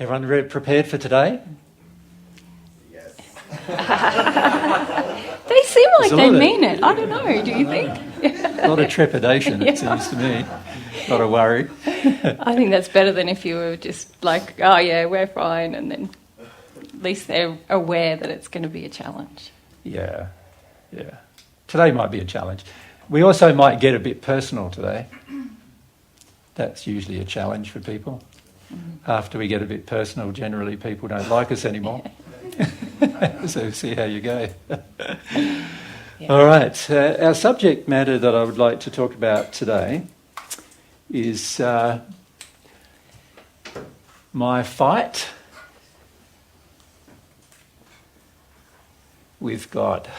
Everyone prepared for today? Yes. They seem like they mean it. I don't know. Do you think? A lot of trepidation, it seems to me. A lot of worry. I think that's better than if you were just like, oh yeah, we're fine, and then at least they're aware that it's going to be a challenge. Yeah. Today might be a challenge. We also might get a bit personal today. That's usually a challenge for people. After we get a bit personal, generally people don't like us anymore. So see how you go. All right. Our subject matter that I would like to talk about today is my fight with God.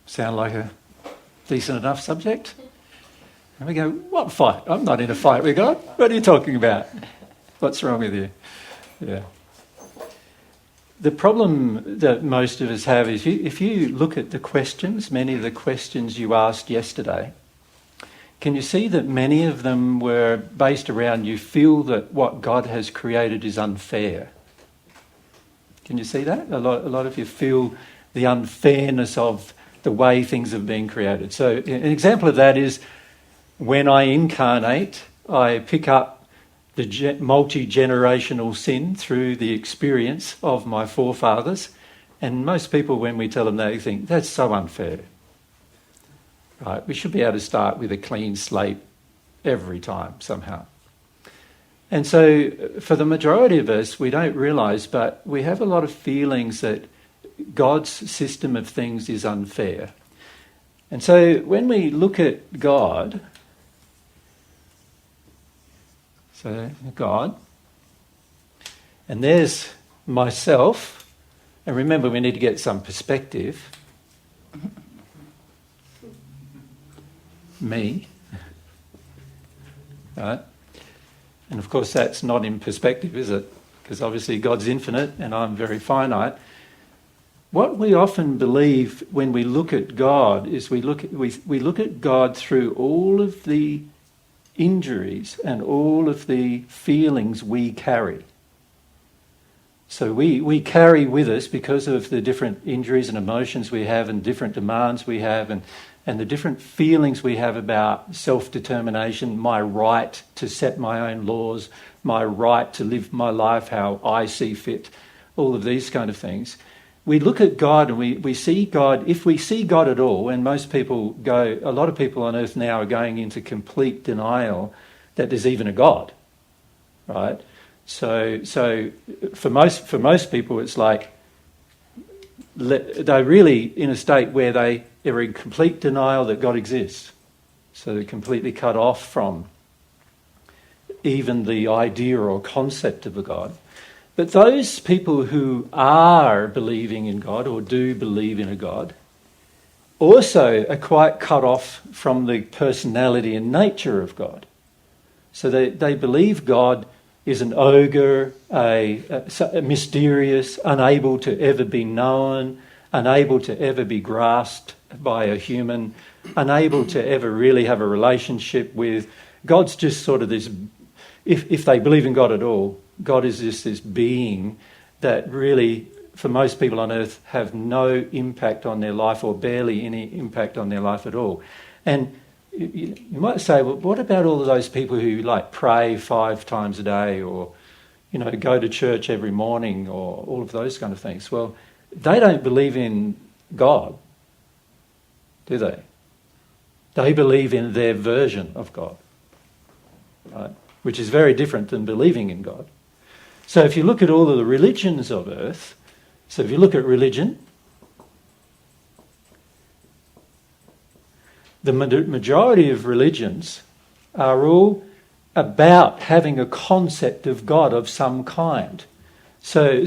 Sound like a decent enough subject? And we go, what fight? I'm not in a fight with God. What are you talking about? What's wrong with you? Yeah. The problem that most of us have is if you look at the questions, many of the questions you asked yesterday, can you see that many of them were based around you feel that what God has created is unfair? Can you see that? A lot of you feel the unfairness of the way things have been created. So an example of that is when I incarnate, I pick up the multi-generational sin through the experience of my forefathers. And most people, when we tell them that, they think, that's so unfair. Right? We should be able to start with a clean slate every time, somehow. And so for the majority of us, we don't realise, but we have a lot of feelings that God's system of things is unfair. And so when we look at God, and there's myself, and remember we need to get some perspective. Me. Right? And of course that's not in perspective, is it? Because obviously God's infinite and I'm very finite. What we often believe when we look at God is we look at God through all of the injuries and all of the feelings we carry. So we carry with us, because of the different injuries and emotions we have and different demands we have and the different feelings we have about self-determination, my right to set my own laws, my right to live my life how I see fit, all of these kind of things. We look at God and we see God, if we see God at all, and most people go, a lot of people on earth now are going into complete denial that there's even a God, right? So for most people it's like they're really in a state where they are in complete denial that God exists. So they're completely cut off from even the idea or concept of a God. But those people who are believing in God or do believe in a God also are quite cut off from the personality and nature of God. So they believe God is an ogre, a mysterious, unable to ever be known, unable to ever be grasped by a human, unable to ever really have a relationship with. God's just sort of this, if they believe in God at all, God is just this being that really, for most people on earth, have no impact on their life or barely any impact on their life at all. And you might say, well, what about all of those people who pray 5 times a day or, go to church every morning or all of those kind of things? Well, they don't believe in God, do they? They believe in their version of God, right? Which is very different than believing in God. So if you look at all of the religions of earth, so if you look at religion, the majority of religions are all about having a concept of God of some kind. So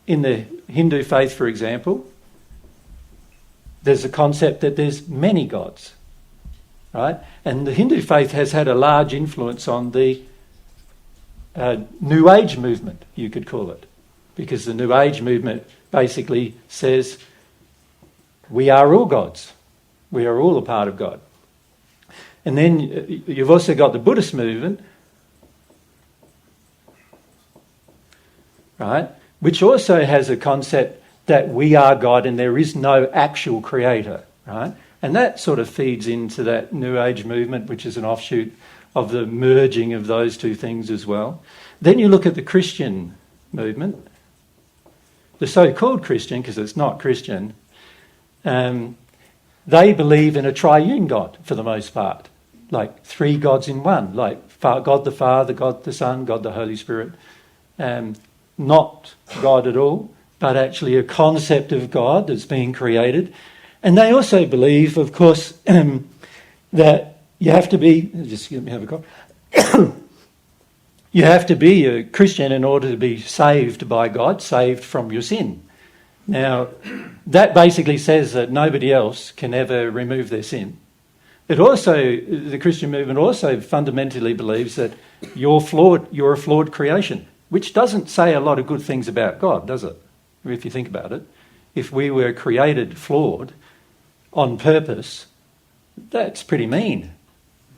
in the Hindu faith, for example, there's a concept that there's many gods, right? And the Hindu faith has had a large influence on the New Age movement, you could call it, because the New Age movement basically says we are all gods. We are all a part of God. And then you've also got the Buddhist movement, right, which also has a concept that we are God and there is no actual creator, right? And that sort of feeds into that New Age movement, which is an offshoot of the merging of those two things as well. Then you look at the Christian movement, the so-called Christian, because it's not Christian, they believe in a triune God for the most part, like three gods in one, like God the Father, God the Son, God the Holy Spirit. Not God at all, but actually a concept of God that's being created. And they also believe, of course, that you have to be... Just let me have a cough. You have to be a Christian in order to be saved by God, saved from your sin. Now, that basically says that nobody else can ever remove their sin. It also, the Christian movement also fundamentally believes that you're a flawed creation, which doesn't say a lot of good things about God, does it? If you think about it. If we were created flawed on purpose, that's pretty mean.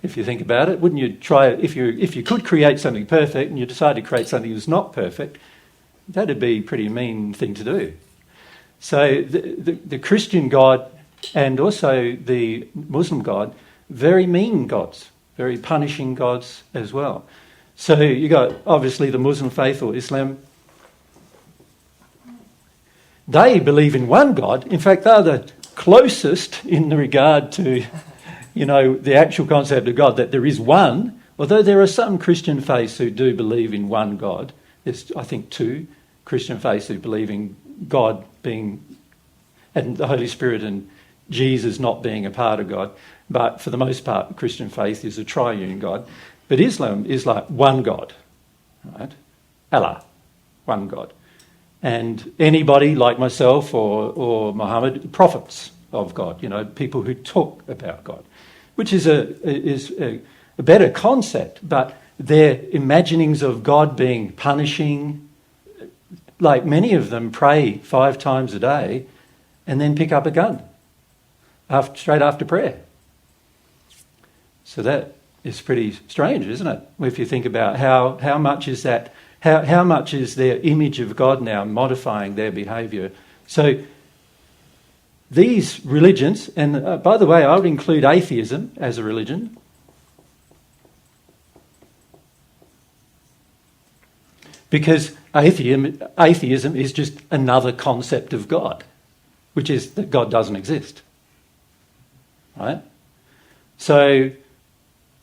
If you think about it, wouldn't you try, if you could create something perfect and you decide to create something that's not perfect, that'd be a pretty mean thing to do. So the Christian God and also the Muslim God, very mean gods, very punishing gods as well. So you got obviously the Muslim faith or Islam. They believe in one God. In fact, they're the closest in regard to, the actual concept of God, that there is one. Although there are some Christian faiths who do believe in one God. There's, I think, two Christian faiths who believe in God being, and the Holy Spirit and Jesus not being a part of God. But for the most part, Christian faith is a triune God. But Islam is like one God, right? Allah, one God. And anybody like myself or Muhammad, prophets of God, people who talk about God, which is a better concept, but their imaginings of God being punishing, like many of them pray 5 times a day and then pick up a gun straight after prayer. So that is pretty strange, isn't it? If you think about how much is that, how much is their image of God now modifying their behaviour. So these religions, and by the way, I would include atheism as a religion. Because atheism is just another concept of God, which is that God doesn't exist. Right? So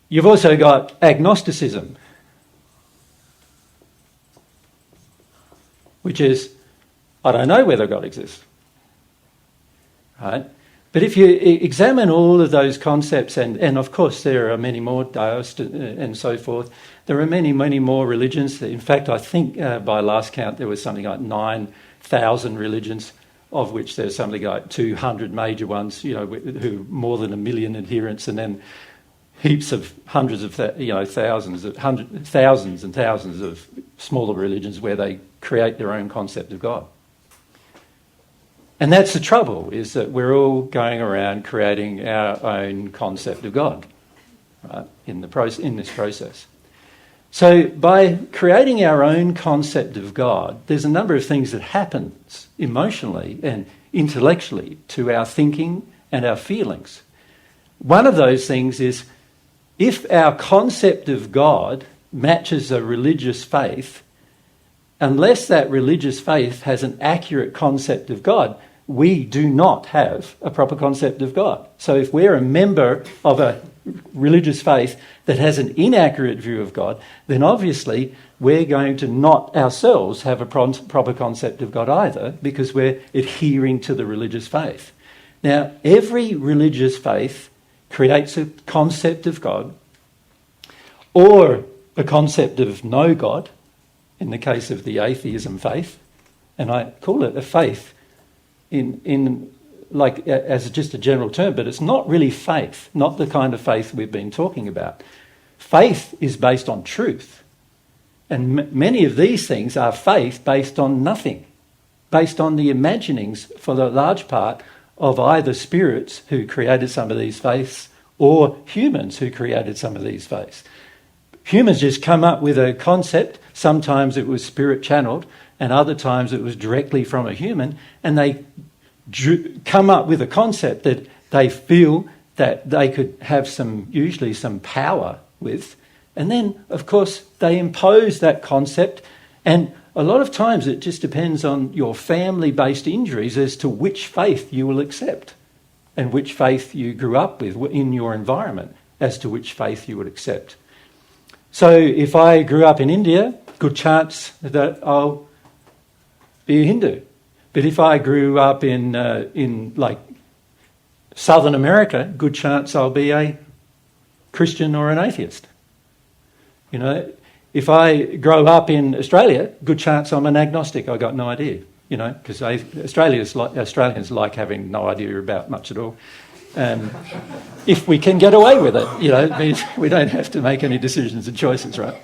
you've also got agnosticism, which is, I don't know whether God exists. Right? But if you examine all of those concepts, and of course there are many more, Taoist and so forth, there are many, many more religions. In fact, I think by last count there was something like 9,000 religions, of which there's something like 200 major ones, who more than 1 million adherents, and then heaps of hundreds of thousands and thousands of smaller religions where they create their own concept of God. And that's the trouble, is that we're all going around creating our own concept of God, right, in this process. So by creating our own concept of God, there's a number of things that happens emotionally and intellectually to our thinking and our feelings. One of those things is, if our concept of God matches a religious faith, unless that religious faith has an accurate concept of God, we do not have a proper concept of God. So if we're a member of a religious faith that has an inaccurate view of God, then obviously we're going to not ourselves have a proper concept of God either, because we're adhering to the religious faith. Now, every religious faith creates a concept of God, or a concept of no God, in the case of the atheism faith, and I call it a faith in like as just a general term, but it's not really faith, not the kind of faith we've been talking about. Faith is based on truth, and many of these things are faith based on nothing, based on the imaginings, for the large part, of either spirits who created some of these faiths or humans who created some of these faiths. Humans just come up with a concept. Sometimes it was spirit channeled, and other times it was directly from a human, and they come up with a concept that they feel that they could have usually some power with. And then, of course, they impose that concept, and a lot of times it just depends on your family-based injuries as to which faith you will accept and which faith you grew up with in your environment as to which faith you would accept. So if I grew up in India, good chance that I'll be a Hindu. But if I grew up in like Southern America, good chance I'll be a Christian or an atheist. You know, if I grow up in Australia, good chance I'm an agnostic. I got no idea, you know, because Australians like having no idea about much at all. If we can get away with it, you know, it means we don't have to make any decisions and choices, right?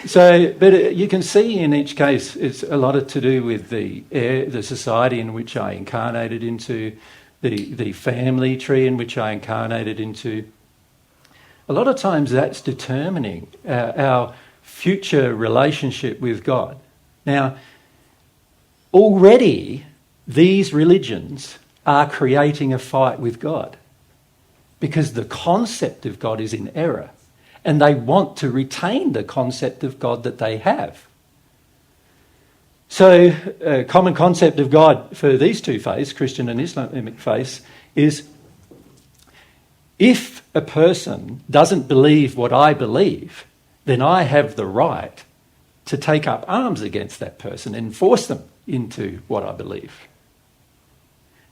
So, but you can see in each case, it's a lot to do with the society in which I incarnated into, the family tree in which I incarnated into. A lot of times that's determining our future relationship with God. Now, already these religions are creating a fight with God because the concept of God is in error and they want to retain the concept of God that they have. So a common concept of God for these two faiths, Christian and Islamic faiths, is if a person doesn't believe what I believe, then I have the right to take up arms against that person and force them into what I believe.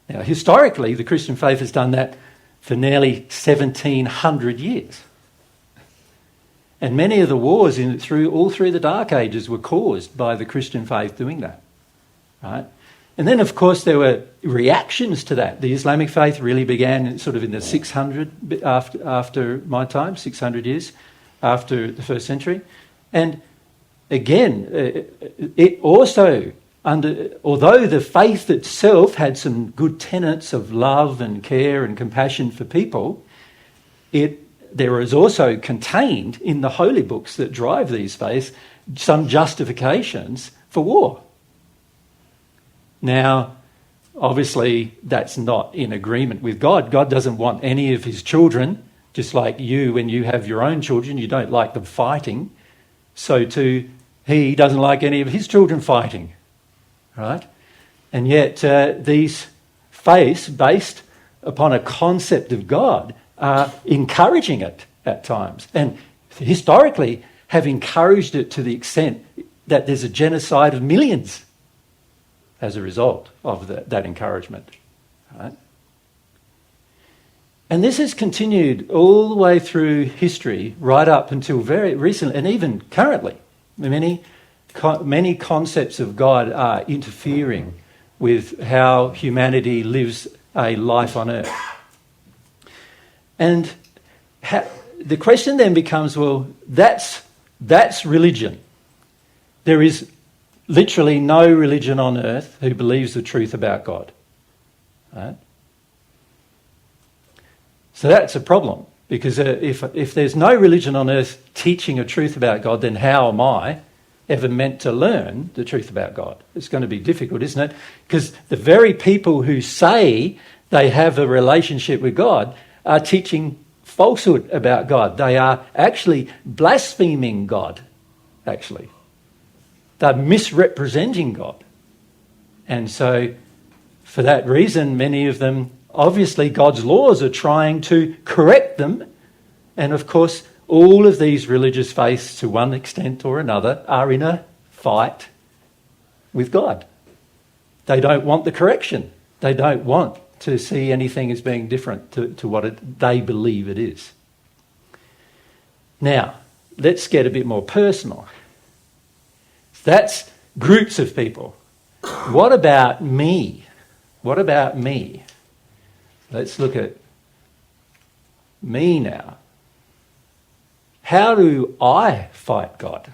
Now, historically, the Christian faith has done that for nearly 1,700 years. And many of the wars all through the Dark Ages were caused by the Christian faith doing that, right? And then, of course, there were reactions to that. The Islamic faith really began sort of in the 600, after my time, 600 years after the first century. And again, it also, although the faith itself had some good tenets of love and care and compassion for people, there is also contained in the holy books that drive these faiths some justifications for war. Now, obviously, that's not in agreement with God. God doesn't want any of his children, just like you, when you have your own children, you don't like them fighting. So too, he doesn't like any of his children fighting, right? And yet these faiths, based upon a concept of God, are encouraging it at times. And historically have encouraged it to the extent that there's a genocide of millions as a result of that encouragement, right? And this has continued all the way through history, right up until very recently, and even currently. Many concepts of God are interfering with how humanity lives a life on earth. And the question then becomes, well, that's religion. There is literally no religion on earth who believes the truth about God, right? So that's a problem, because if there's no religion on earth teaching a truth about God, then how am I ever meant to learn the truth about God? It's going to be difficult, isn't it? Because the very people who say they have a relationship with God are teaching falsehood about God. They are actually blaspheming God, actually. They're misrepresenting God. And so for that reason, many of them, obviously God's laws are trying to correct them. And of course, all of these religious faiths, to one extent or another, are in a fight with God. They don't want the correction. They don't want to see anything as being different to what they believe it is. Now, let's get a bit more personal. That's groups of people. What about me? What about me? Let's look at me now. How do I fight God?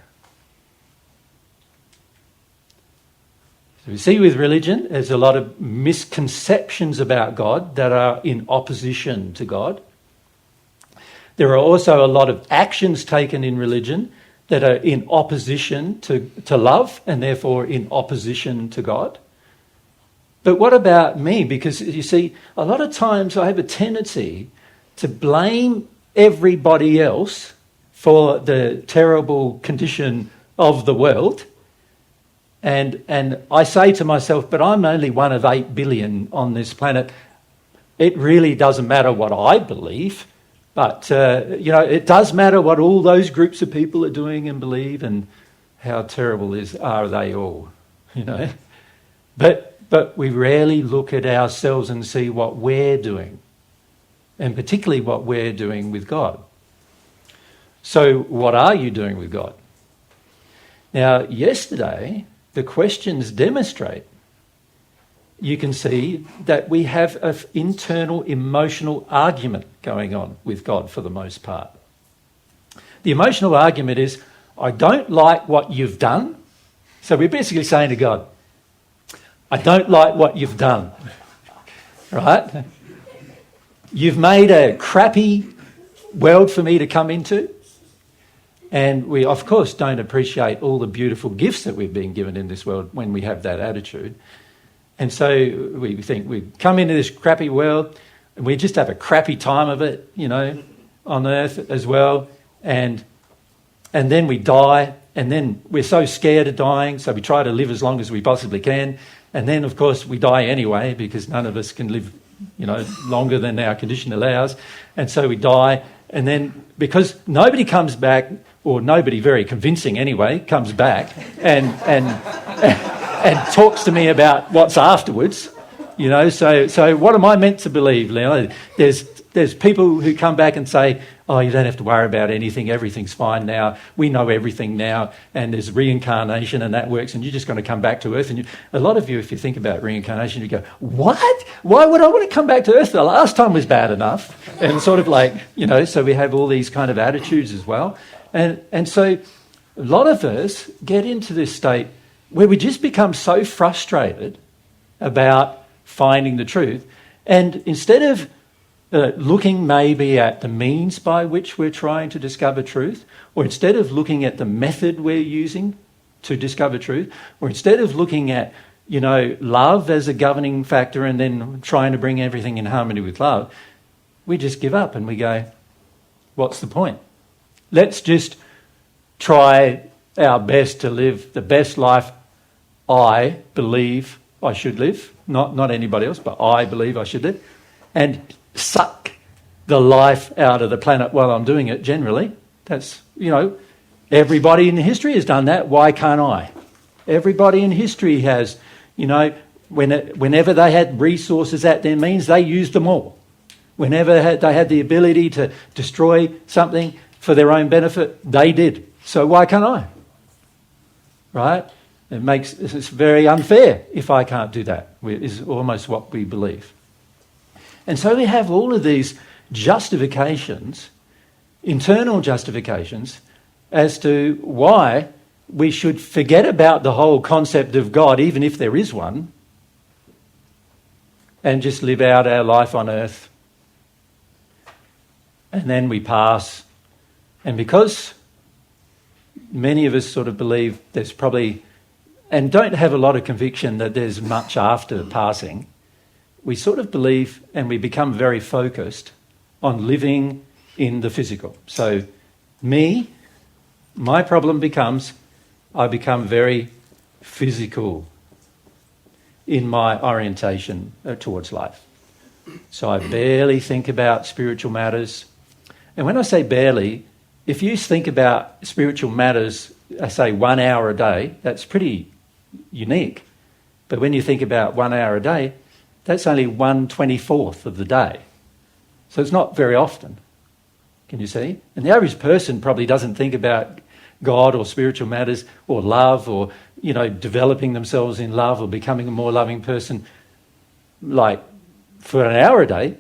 So we see with religion, there's a lot of misconceptions about God that are in opposition to God. There are also a lot of actions taken in religion that are in opposition to love and therefore in opposition to God. But what about me? Because you see, a lot of times I have a tendency to blame everybody else for the terrible condition of the world. And I say to myself, but I'm only one of 8 billion on this planet. It really doesn't matter what I believe. But, it does matter what all those groups of people are doing and believe, and how terrible are they all, But we rarely look at ourselves and see what we're doing, and particularly what we're doing with God. So what are you doing with God? Now, yesterday, the questions demonstrate, you can see that we have an internal emotional argument going on with God for the most part. The emotional argument is, I don't like what you've done. So we're basically saying to God, I don't like what you've done. Right? You've made a crappy world for me to come into. And we, of course, don't appreciate all the beautiful gifts that we've been given in this world when we have that attitude. And so we think we come into this crappy world and we just have a crappy time of it, on earth as well. And then we die, and then we're so scared of dying, so we try to live as long as we possibly can. And then, of course, we die anyway because none of us can live, longer than our condition allows. And so we die. And then because nobody comes back, or nobody very convincing anyway, comes back and talks to me about what's afterwards, So what am I meant to believe, Leon? There's people who come back and say, oh, you don't have to worry about anything, everything's fine now, we know everything now, and there's reincarnation and that works, and you're just going to come back to Earth. And a lot of you, if you think about reincarnation, you go, what? Why would I want to come back to Earth? The last time was bad enough. And sort of like, so we have all these kind of attitudes as well. And so a lot of us get into this state where we just become so frustrated about finding the truth. And instead of looking maybe at the means by which we're trying to discover truth, or instead of looking at the method we're using to discover truth, or instead of looking at, love as a governing factor and then trying to bring everything in harmony with love, we just give up and we go, what's the point? Let's just try our best to live the best life I believe I should live, not anybody else, but I believe I should live, and suck the life out of the planet while I'm doing it generally. That's, everybody in history has done that. Why can't I? Everybody in history has, whenever they had resources at their means, they used them all. Whenever they had the ability to destroy something for their own benefit, they did. So why can't I? Right? It's very unfair if I can't do that, is almost what we believe. And so we have all of these justifications, internal justifications, as to why we should forget about the whole concept of God, even if there is one, and just live out our life on earth. And then we pass. And because many of us sort of believe there's probably, and don't have a lot of conviction that there's much after passing, we sort of believe and we become very focused on living in the physical. So my problem becomes I become very physical in my orientation towards life. So I barely think about spiritual matters. And when I say barely, if you think about spiritual matters, I say 1 hour a day, that's pretty unique. But when you think about 1 hour a day, that's only 1/24th of the day. So it's not very often. Can you see? And the average person probably doesn't think about God or spiritual matters or love or, developing themselves in love or becoming a more loving person like for an hour a day.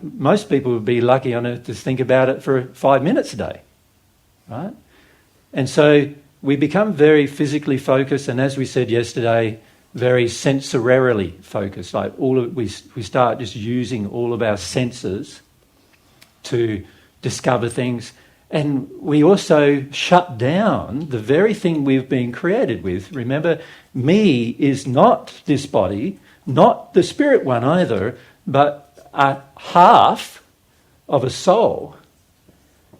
Most people would be lucky on earth to think about it for 5 minutes a day, right? And so we become very physically focused, and as we said yesterday, very sensorially focused. Like we start just using all of our senses to discover things. And we also shut down the very thing we've been created with. Remember, me is not this body, not the spirit one either, but a half of a soul.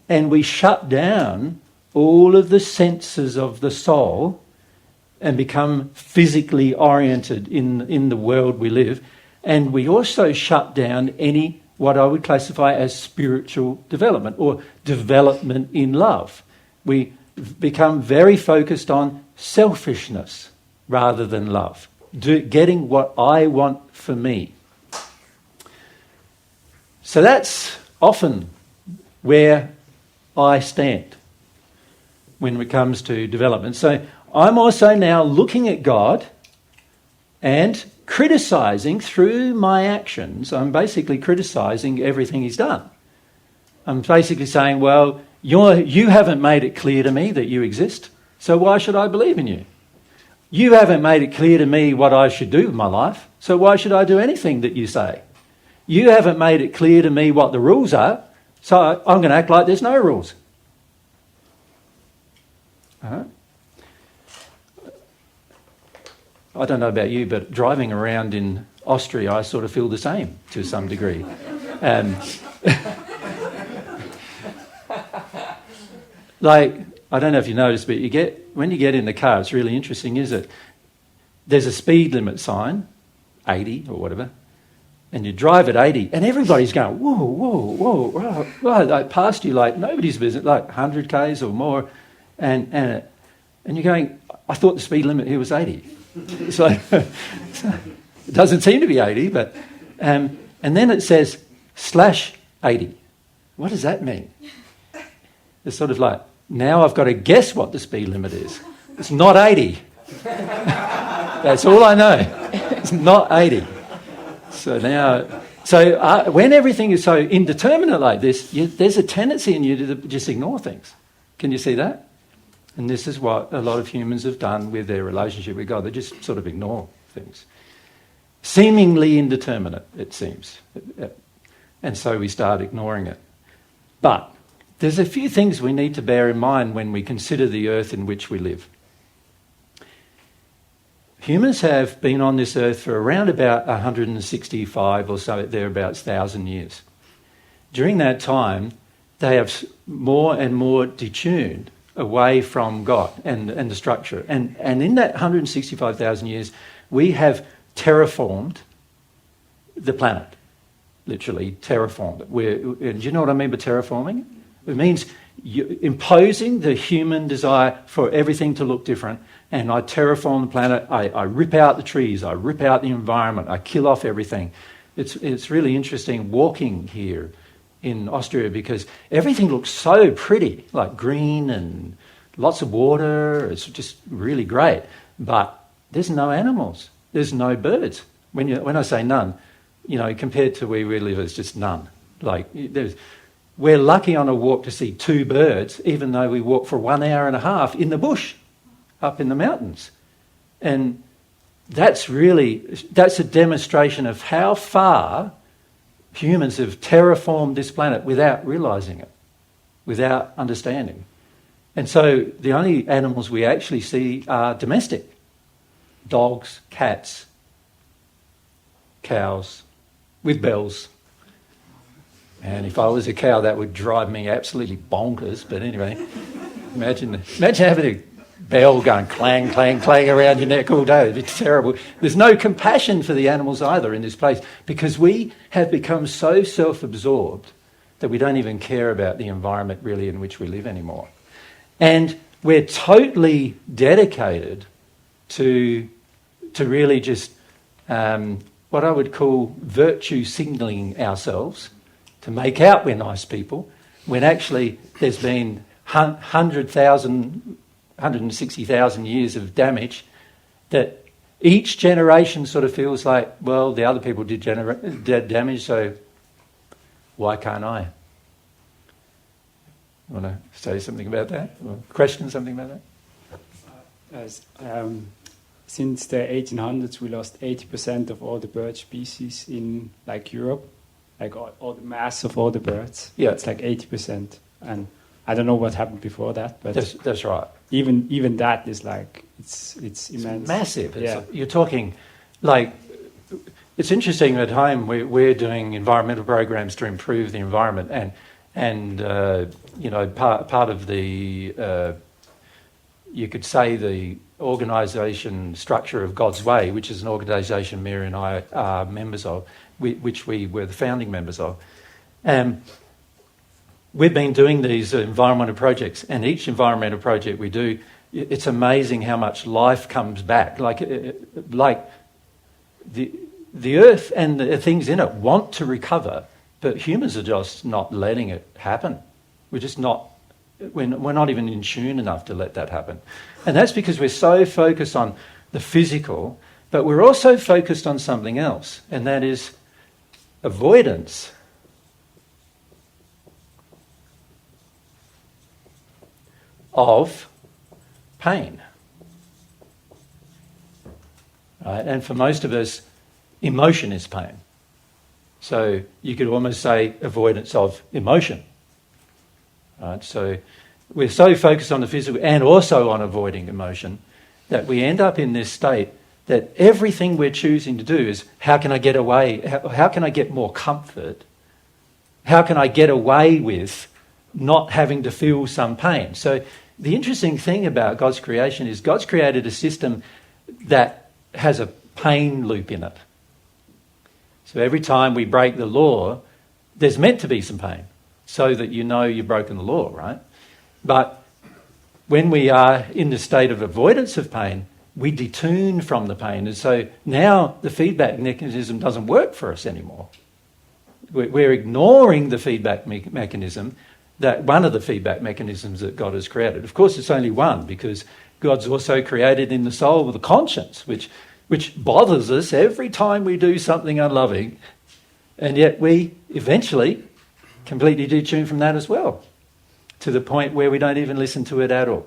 And we shut down all of the senses of the soul and become physically oriented in the world we live. And we also shut down any what I would classify as spiritual development or development in love. We become very focused on selfishness rather than love, getting what I want for me. So that's often where I stand when it comes to development. So I'm also now looking at God and criticising through my actions. I'm basically criticising everything he's done. I'm basically saying, well, you haven't made it clear to me that you exist, so why should I believe in you? You haven't made it clear to me what I should do with my life, so why should I do anything that you say? You haven't made it clear to me what the rules are, so I'm going to act like there's no rules. I don't know about you, but driving around in Austria, I sort of feel the same to some degree. Like, I don't know if you noticed, but when you get in the car, it's really interesting, is it? There's a speed limit sign, 80 or whatever, and you drive at 80, and everybody's going, whoa, whoa, whoa, whoa, like past you like nobody's business, like 100 k's or more, and you're going, I thought the speed limit here was 80. So it doesn't seem to be 80, but and then it says /80. What does that mean? It's sort of like, now I've got to guess what the speed limit is. It's not 80. That's all I know. It's not 80. So now, when everything is so indeterminate like this, there's a tendency in you to just ignore things. Can you see that? And this is what a lot of humans have done with their relationship with God. They just sort of ignore things. Seemingly indeterminate, it seems. And so we start ignoring it. But there's a few things we need to bear in mind when we consider the earth in which we live. Humans have been on this earth for around about 165 or so, thereabouts, 1,000 years. During that time, they have more and more detuned away from God and the structure. And in that 165,000 years, we have terraformed the planet. Literally terraformed it. And do you know what I mean by terraforming? It means imposing the human desire for everything to look different. And I terraform the planet, I rip out the trees, I rip out the environment, I kill off everything. It's really interesting walking here in Austria because everything looks so pretty, like green and lots of water. It's just really great. But there's no animals. There's no birds. When I say none, compared to where we live, it's just none. We're lucky on a walk to see 2 birds, even though we walk for 1 hour and a half in the bush, up in the mountains. And that's a demonstration of how far humans have terraformed this planet without realising it, without understanding. And so the only animals we actually see are domestic. Dogs, cats, cows, with bells. And if I was a cow, that would drive me absolutely bonkers. But anyway, imagine having a bell going clang, clang, clang around your neck all day. It's terrible. There's no compassion for the animals either in this place because we have become so self-absorbed that we don't even care about the environment really in which we live anymore. And we're totally dedicated to really just what I would call virtue signalling ourselves to make out we're nice people, when actually there's been 160,000 years of damage that each generation sort of feels like, well, the other people did damage, so why can't I? You want to say something about that? Or question something about that? since the 1800s, we lost 80% of all the bird species in like Europe, like all the mass of all the birds. Yeah. It's like 80%, and I don't know what happened before that, but That's right. even that is like it's immense. It's massive. Yeah. You're talking like, it's interesting at home we're doing environmental programs to improve the environment, and part of the you could say the organisation structure of God's Way, which is an organisation Mary and I are members of, which we were the founding members of. We've been doing these environmental projects, and each environmental project we do, it's amazing how much life comes back. Like the earth and the things in it want to recover, but humans are just not letting it happen. We're not even in tune enough to let that happen. And that's because we're so focused on the physical, but we're also focused on something else, and that is avoidance. Of pain. Right? And for most of us, emotion is pain. So you could almost say avoidance of emotion. Right? So we're so focused on the physical and also on avoiding emotion that we end up in this state that everything we're choosing to do is, how can I get away? How can I get more comfort? How can I get away with not having to feel some pain? So the interesting thing about God's creation is God's created a system that has a pain loop in it. So every time we break the law, there's meant to be some pain so that you know you've broken the law, right? But when we are in the state of avoidance of pain, we detune from the pain. And so now the feedback mechanism doesn't work for us anymore. We're ignoring the feedback mechanism, that one of the feedback mechanisms that God has created. Of course, it's only one, because God's also created in the soul the conscience, which bothers us every time we do something unloving, and yet we eventually completely detune from that as well, to the point where we don't even listen to it at all,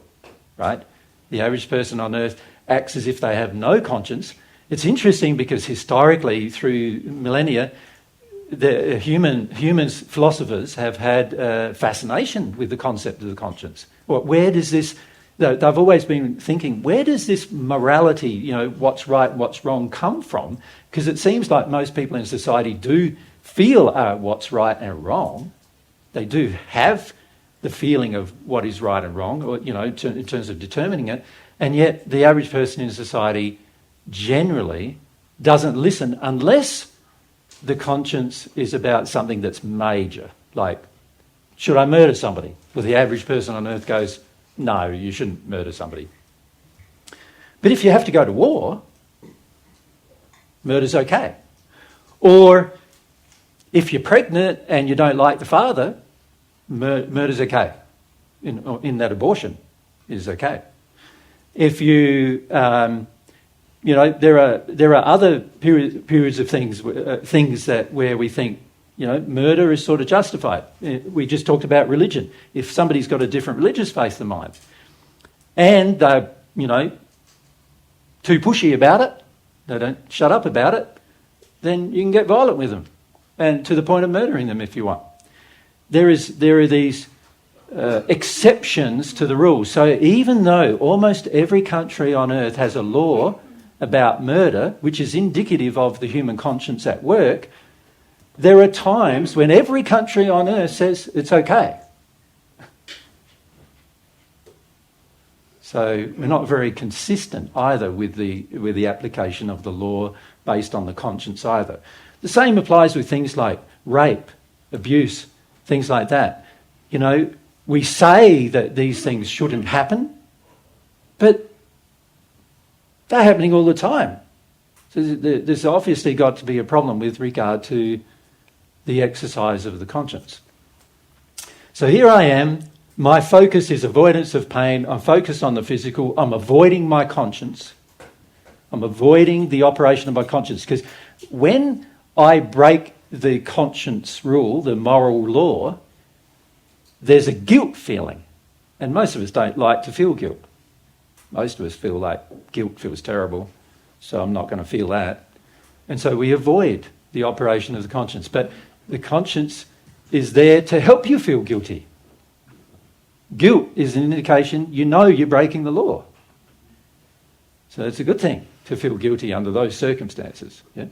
right? The average person on earth acts as if they have no conscience. It's interesting because historically, through millennia, the humans, philosophers, have had fascination with the concept of the conscience. Where does this... They've always been thinking, where does this morality, what's right, what's wrong, come from? Because it seems like most people in society do feel what's right and wrong. They do have the feeling of what is right and wrong, or, in terms of determining it. And yet the average person in society generally doesn't listen unless the conscience is about something that's major. Like, should I murder somebody? Well, the average person on earth goes, no, you shouldn't murder somebody. But if you have to go to war, murder's okay. Or if you're pregnant and you don't like the father, murder's okay. In that abortion is okay. If you, there are other periods of things that where we think, murder is sort of justified. We just talked about religion. If somebody's got a different religious faith than mine, and they're, too pushy about it, they don't shut up about it, then you can get violent with them, and to the point of murdering them if you want. There are these exceptions to the rules. So even though almost every country on earth has a law about murder, which is indicative of the human conscience at work, there are times when every country on earth says it's okay. So we're not very consistent either with the application of the law based on the conscience either. The same applies with things like rape, abuse, things like that. We say that these things shouldn't happen, but they're happening all the time. So there's obviously got to be a problem with regard to the exercise of the conscience. So here I am. My focus is avoidance of pain. I'm focused on the physical. I'm avoiding my conscience. I'm avoiding the operation of my conscience. Because when I break the conscience rule, the moral law, there's a guilt feeling. And most of us don't like to feel guilt. Most of us feel like guilt feels terrible, so I'm not going to feel that. And so we avoid the operation of the conscience. But the conscience is there to help you feel guilty. Guilt is an indication you know you're breaking the law. So it's a good thing to feel guilty under those circumstances. Yeah?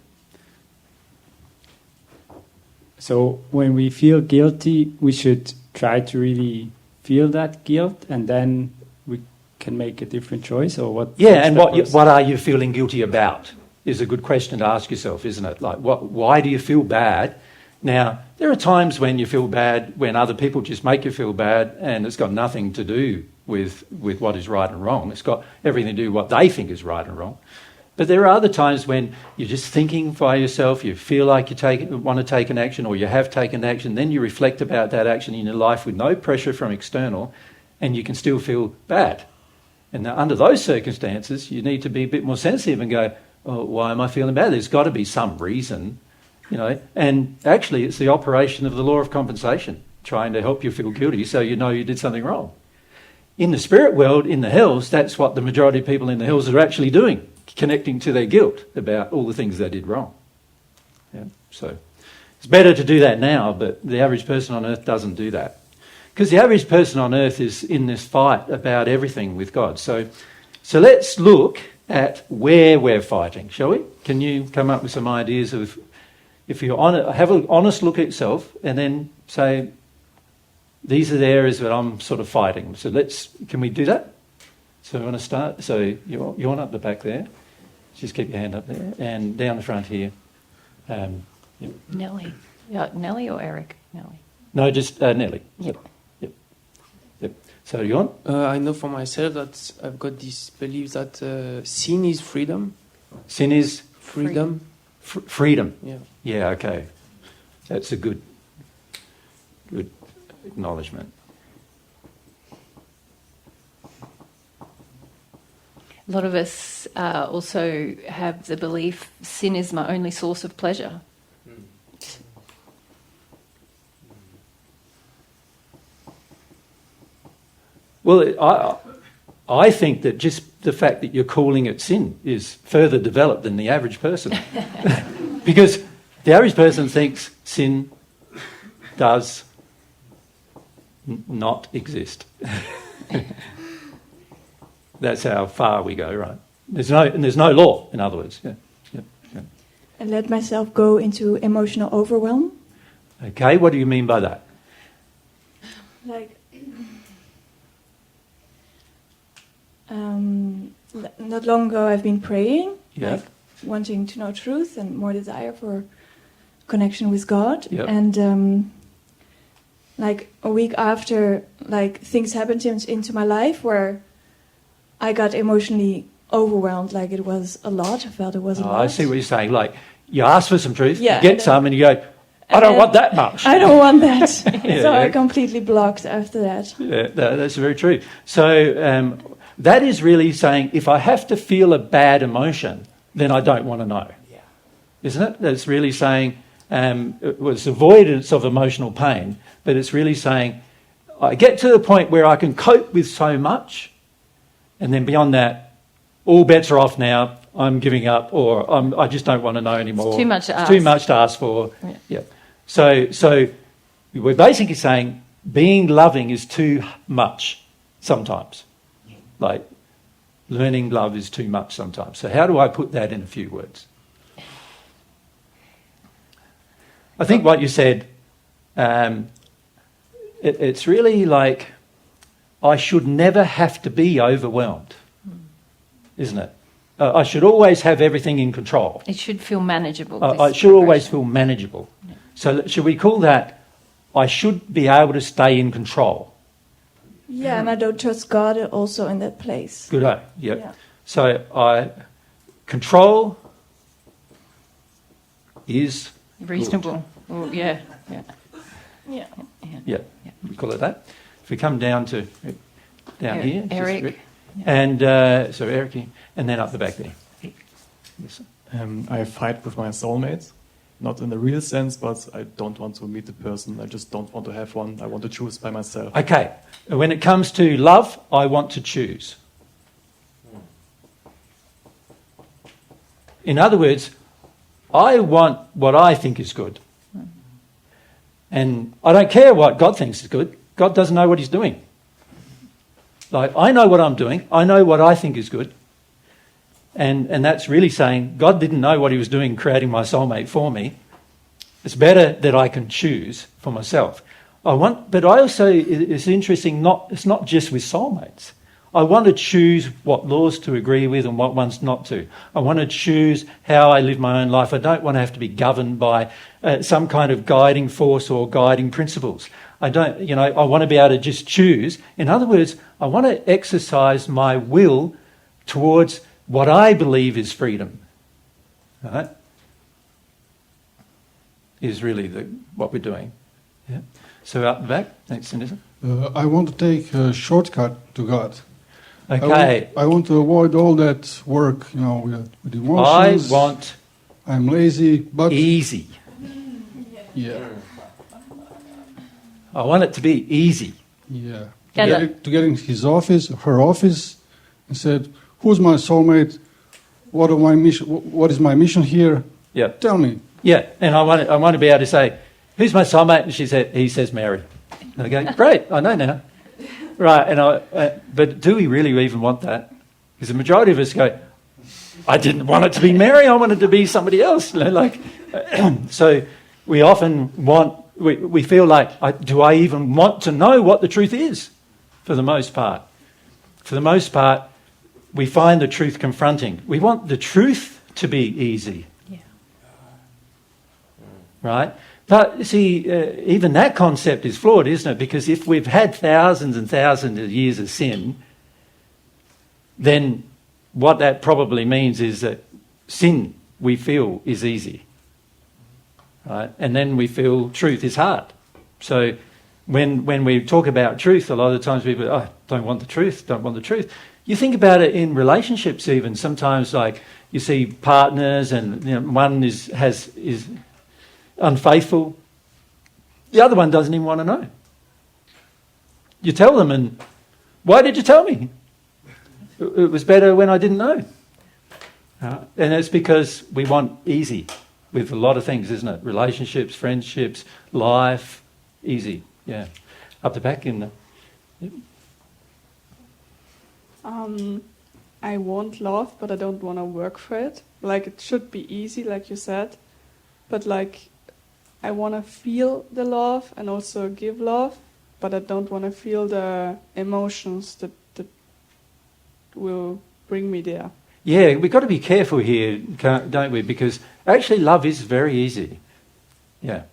So when we feel guilty, we should try to really feel that guilt, and then we can make a different choice, or what? Yeah, and what are you feeling guilty about is a good question to ask yourself, isn't it? Like, why do you feel bad? Now, there are times when you feel bad when other people just make you feel bad, and it's got nothing to do with what is right and wrong. It's got everything to do with what they think is right and wrong. But there are other times when you're just thinking by yourself, you feel like you want to take an action, or you have taken action, then you reflect about that action in your life with no pressure from external, and you can still feel bad. And now, under those circumstances, you need to be a bit more sensitive and go, oh, why am I feeling bad? There's got to be some reason, you know. And actually, it's the operation of the law of compensation, trying to help you feel guilty so you know you did something wrong. In the spirit world, in the hells, that's what the majority of people in the hells are actually doing, connecting to their guilt about all the things they did wrong. Yeah? So it's better to do that now, but the average person on earth doesn't do that. Because the average person on earth is in this fight about everything with God. So let's look at where we're fighting, shall we? Can you come up with some ideas of, if you have an honest look at yourself and then say, these are the areas that I'm sort of fighting. So can we do that? So we want to start. So you want up the back there. Just keep your hand up there. And down the front here. Yep. Nellie. Yeah, Nellie or Eric? Nellie. No, just Nelly. Yep. Yep. So you want? I know for myself that I've got this belief that sin is freedom. Sin is? Freedom. Freedom. Yeah. Yeah, okay. That's a good acknowledgement. A lot of us also have the belief sin is my only source of pleasure. Well, I think that just the fact that you're calling it sin is further developed than the average person. Because the average person thinks sin does not exist. That's how far we go, right? There's no law, in other words. Yeah. I let myself go into emotional overwhelm. Okay, what do you mean by that? Like, not long ago I've been praying, like wanting to know truth and more desire for connection with God. Yep. And like a week after, like things happened into my life where I got emotionally overwhelmed. Like it was a lot. I felt it was a lot. I see what you're saying. Like you ask for some truth, Yeah, you get some, and you go, I don't want that much. I don't want that. So I completely blocked after that. Yeah, that's very true. So that is really saying, if I have to feel a bad emotion, then I don't want to know. Yeah. Isn't it? That's really saying, it's avoidance of emotional pain, but it's really saying, I get to the point where I can cope with so much, and then beyond that, all bets are off now, I'm giving up, or I just don't want to know anymore. It's too much to ask. Too much to ask for. Yeah. So we're basically saying being loving is too much sometimes. Like learning love is too much sometimes. So how do I put that in a few words? I think what you said, it's really like I should never have to be overwhelmed, isn't it? I should always have everything in control. It should feel manageable. I should always feel manageable. Yeah. So should we call that I should be able to stay in control? Yeah, and I don't trust God also in that place. Good, yep. Yeah. So control is reasonable. Well, yeah. Yeah. We call it that. If we come down to here, Eric, and so Eric, and then up the back there. Yes. I fight with my soulmate, not in the real sense, but I don't want to meet the person. I just don't want to have one. I want to choose by myself. Okay. When it comes to love, I want to choose. In other words, I want what I think is good. And I don't care what God thinks is good. God doesn't know what he's doing. Like, I know what I'm doing. I know what I think is good. And that's really saying God didn't know what he was doing creating my soulmate for me. It's better that I can choose for myself. But I also, it's interesting, it's not just with soulmates. I want to choose what laws to agree with and what ones not to. I want to choose how I live my own life. I don't want to have to be governed by some kind of guiding force or guiding principles. I want to be able to just choose. In other words, I want to exercise my will towards what I believe is freedom. Right? Is really what we're doing. Yeah. So out the back, next sentence. I want to take a shortcut to God. Okay. I want to avoid all that work, with emotions. I'm lazy, but easy. Yeah. I want it to be easy. Yeah. To get in his office, her office, and said, "Who's my soulmate? What is my mission here? Yeah. Tell me." Yeah, and I want to be able to say, "Who's my soulmate?" And he says, "Mary." And I go, "Great, I know now." Right, but do we really even want that? Because the majority of us go, "I didn't want it to be Mary. I wanted it to be somebody else." So we often we feel like, do I even want to know what the truth is? For the most part, we find the truth confronting. We want the truth to be easy. Right? But see, even that concept is flawed, isn't it? Because if we've had thousands and thousands of years of sin, then what that probably means is that sin, we feel, is easy. Right? And then we feel truth is hard. So when we talk about truth, a lot of the times people don't want the truth. You think about it in relationships even. Sometimes like you see partners and one is unfaithful, the other one doesn't even want to know. You tell them, and why did you tell me? It was better when I didn't know. And it's because we want easy with a lot of things, isn't it? Relationships, friendships, life, easy. Yeah. Up the back in the... Yep. I want love, but I don't want to work for it. Like, it should be easy, like you said. But like, I want to feel the love and also give love, but I don't want to feel the emotions that will bring me there. Yeah, we've got to be careful here, don't we? Because actually love is very easy. Yeah.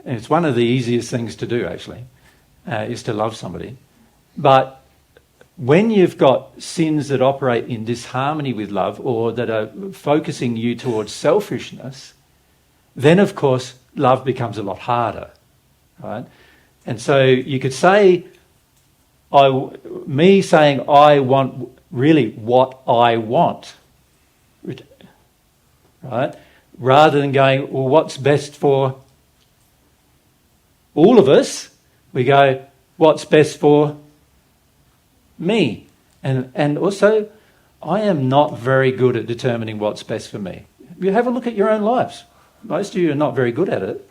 And it's one of the easiest things to do, actually, is to love somebody. But when you've got sins that operate in disharmony with love or that are focusing you towards selfishness, then, of course, love becomes a lot harder, right? And so you could say, me saying I want really what I want, right? Rather than going, well, what's best for all of us? We go, what's best for me? And also, I am not very good at determining what's best for me. You have a look at your own lives. Most of you are not very good at it.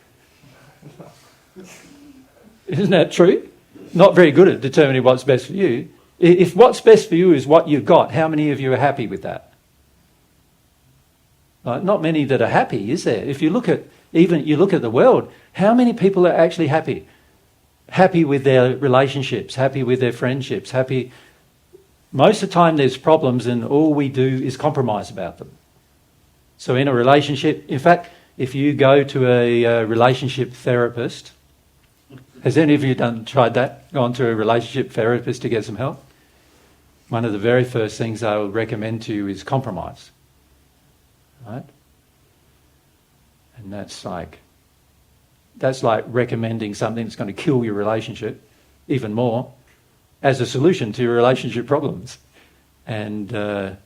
Isn't that true? Not very good at determining what's best for you. If what's best for you is what you've got, how many of you are happy with that? Not many that are happy, is there? If you look at the world, how many people are actually happy? Happy with their relationships, happy with their friendships, happy. Most of the time there's problems and all we do is compromise about them. So in a relationship, in fact, if you go to a relationship therapist, has any of you tried that? Gone to a relationship therapist to get some help? One of the very first things they'll recommend to you is compromise. Right? And that's like recommending something that's going to kill your relationship even more as a solution to your relationship problems. And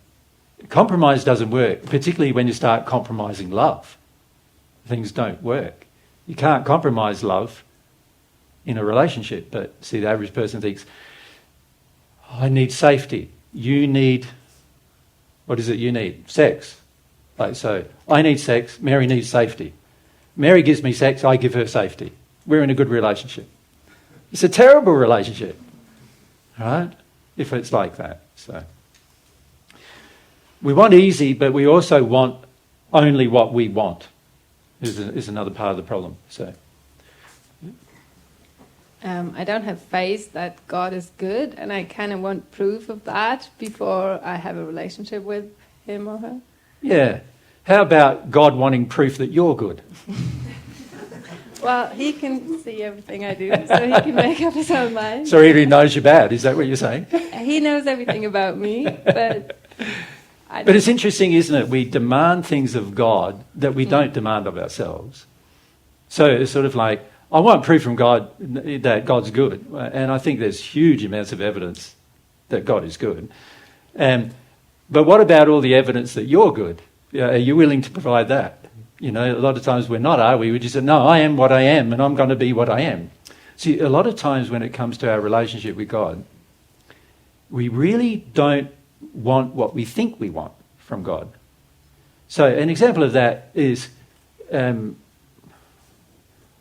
compromise doesn't work, particularly when you start compromising love. Things don't work. You can't compromise love in a relationship, but see, the average person thinks, I need safety. You need, what is it you need? Sex. Like, so I need sex, Mary needs safety. Mary gives me sex, I give her safety. We're in a good relationship. It's a terrible relationship, right? If it's like that. So we want easy, but we also want only what we want. Is another part of the problem. So I don't have faith that God is good, and I kind of want proof of that before I have a relationship with him or her. yeah, how about God wanting proof that you're good? Well, he can see everything I do, so he can make up his own mind. So he already knows you're bad. Is that what you're saying? He knows everything about me, but But it's interesting, isn't it? We demand things of God that we don't demand of ourselves. So it's sort of like, I want proof from God that God's good. And I think there's huge amounts of evidence that God is good. But what about all the evidence that you're good? Are you willing to provide that? You know, a lot of times we're not, are we? We just say, no, I am what I am and I'm going to be what I am. See, a lot of times when it comes to our relationship with God, we really don't want what we think we want from God. So an example of that is, do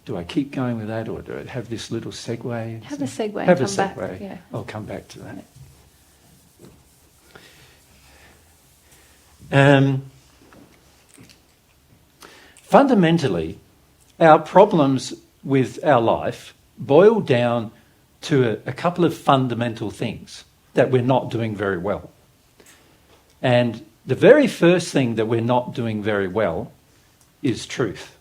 I keep going with that, or do I have this little segue? Have a segue. Have a come back. segue. Yeah. I'll come back to that. Fundamentally, our problems with our life boil down to a couple of fundamental things that we're not doing very well. And the very first thing that we're not doing very well is truth.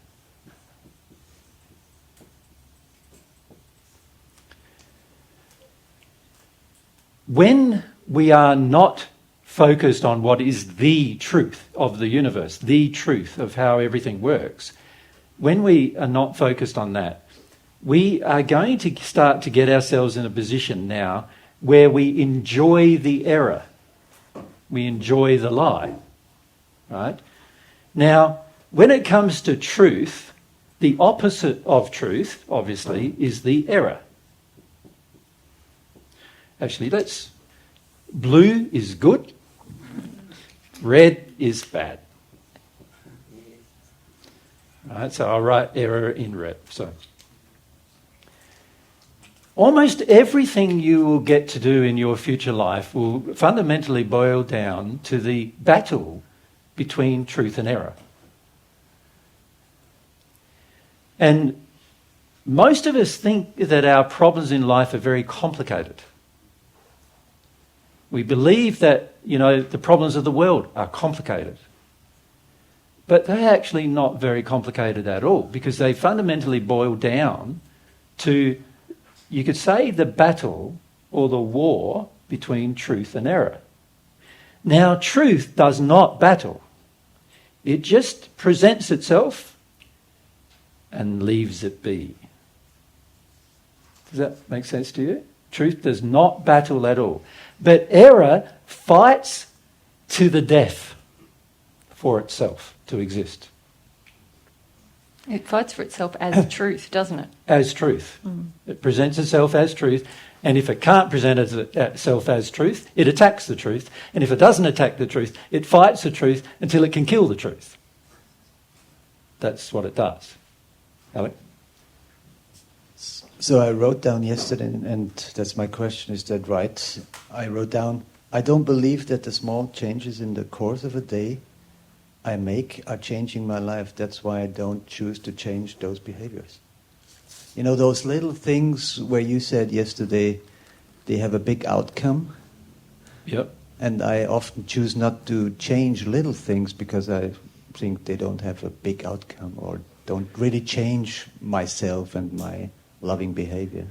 When we are not focused on what is the truth of the universe, the truth of how everything works, when we are not focused on that, we are going to start to get ourselves in a position now where we enjoy the error. We enjoy the lie, right? Now, when it comes to truth, the opposite of truth, obviously, is the error. Actually, blue is good, red is bad. Right, so I'll write error in red. So almost everything you will get to do in your future life will fundamentally boil down to the battle between truth and error. And most of us think that our problems in life are very complicated. We believe that, the problems of the world are complicated. But they're actually not very complicated at all, because they fundamentally boil down to, you could say, the battle or the war between truth and error. Now, truth does not battle. It just presents itself and leaves it be. Does that make sense to you? Truth does not battle at all. But error fights to the death for itself to exist. It fights for itself as truth, doesn't it? As truth. It presents itself as truth, and if it can't present itself as truth, it attacks the truth, and if it doesn't attack the truth, it fights the truth until it can kill the truth. That's what it does. Alec? So I wrote down yesterday, and that's my question, is that right? I wrote down, I don't believe that the small changes in the course of a day I make are changing my life. That's why I don't choose to change those behaviors. Those little things where you said yesterday they have a big outcome. Yep. And I often choose not to change little things because I think they don't have a big outcome or don't really change myself and my loving behavior.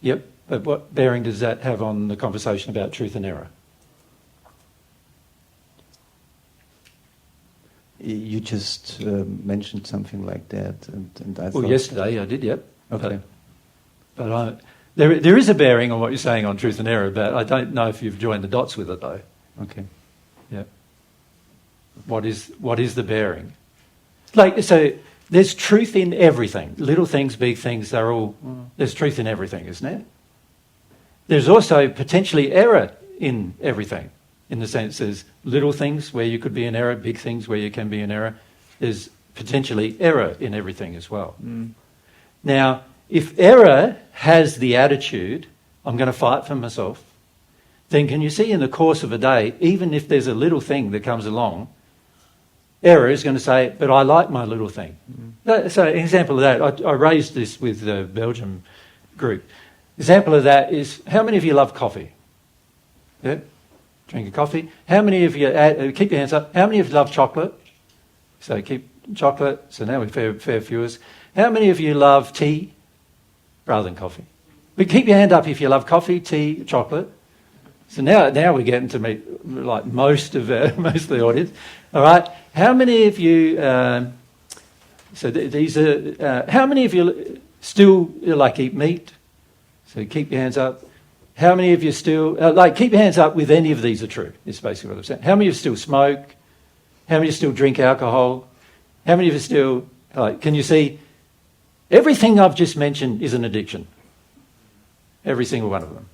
Yep. But what bearing does that have on the conversation about truth and error? You just mentioned something like that, and I thought... Well, yesterday I did, yep. Okay. But there is a bearing on what you're saying on truth and error, but I don't know if you've joined the dots with it, though. Okay. Yeah. What is the bearing? So there's truth in everything. Little things, big things, they're all... There's truth in everything, isn't there? There's also potentially error in everything. in the sense there's little things where you could be in error, big things where you can be in error. There's potentially error in everything as well. Now, if error has the attitude, I'm going to fight for myself, then can you see in the course of a day, even if there's a little thing that comes along, error is going to say, but I like my little thing. So an example of that, I raised this with the Belgium group. Example of that is, how many of you love coffee? Yeah? Drink a coffee. How many of you, keep your hands up, how many of you love chocolate? So keep chocolate, so now we're fair viewers. How many of you love tea rather than coffee? But keep your hand up if you love coffee, tea, chocolate. So now we're getting to meet like most of the audience. All right. How many of you? These are. How many of you still like eat meat? So keep your hands up. How many of you still keep your hands up with any of these are true? Is basically what I'm saying. How many of you still smoke? How many of you still drink alcohol? How many of you still can you see? Everything I've just mentioned is an addiction. Every single one of them.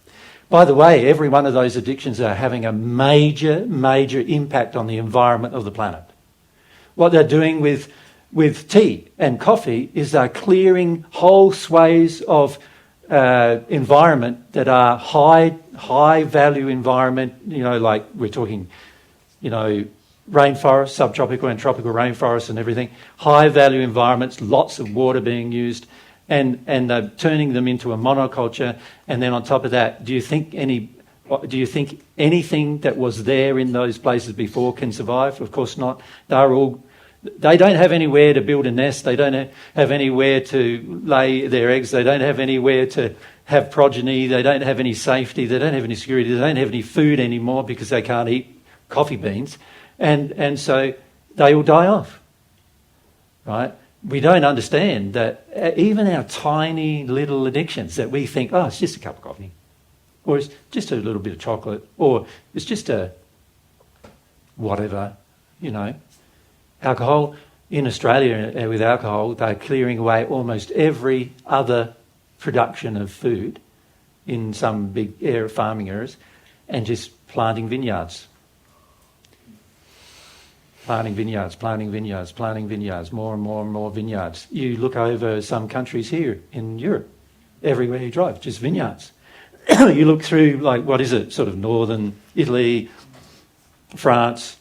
By the way, every one of those addictions are having a major, major impact on the environment of the planet. What they're doing with tea and coffee is they're clearing whole swathes of environment that are high value environment, like we're talking, rainforest, subtropical and tropical rainforests and everything, high value environments, lots of water being used, and they're turning them into a monoculture. And then on top of that, do you think anything that was there in those places before can survive? Of course not. They don't have anywhere to build a nest. They don't have anywhere to lay their eggs. They don't have anywhere to have progeny. They don't have any safety. They don't have any security. They don't have any food anymore because they can't eat coffee beans. And so they will die off, right? We don't understand that even our tiny little addictions that we think, it's just a cup of coffee, or it's just a little bit of chocolate, or it's just a whatever, Alcohol, in Australia with alcohol, they're clearing away almost every other production of food in some big farming areas and just planting vineyards. Planting vineyards, more and more vineyards. You look over some countries here in Europe, everywhere you drive, just vineyards. You look through, sort of northern Italy, France,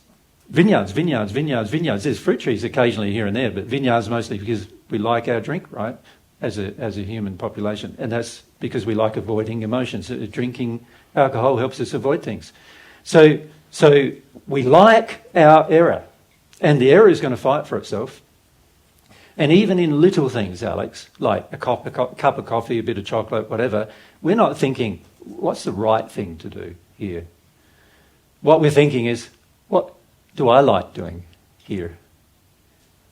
vineyards. There's fruit trees occasionally here and there, but vineyards mostly because we like our drink, right, as a human population. And that's because we like avoiding emotions. Drinking alcohol helps us avoid things. So we like our error. And the error is going to fight for itself. And even in little things, Alex, like a cup of coffee, a bit of chocolate, whatever, we're not thinking, what's the right thing to do here? What we're thinking is, what do I like doing here?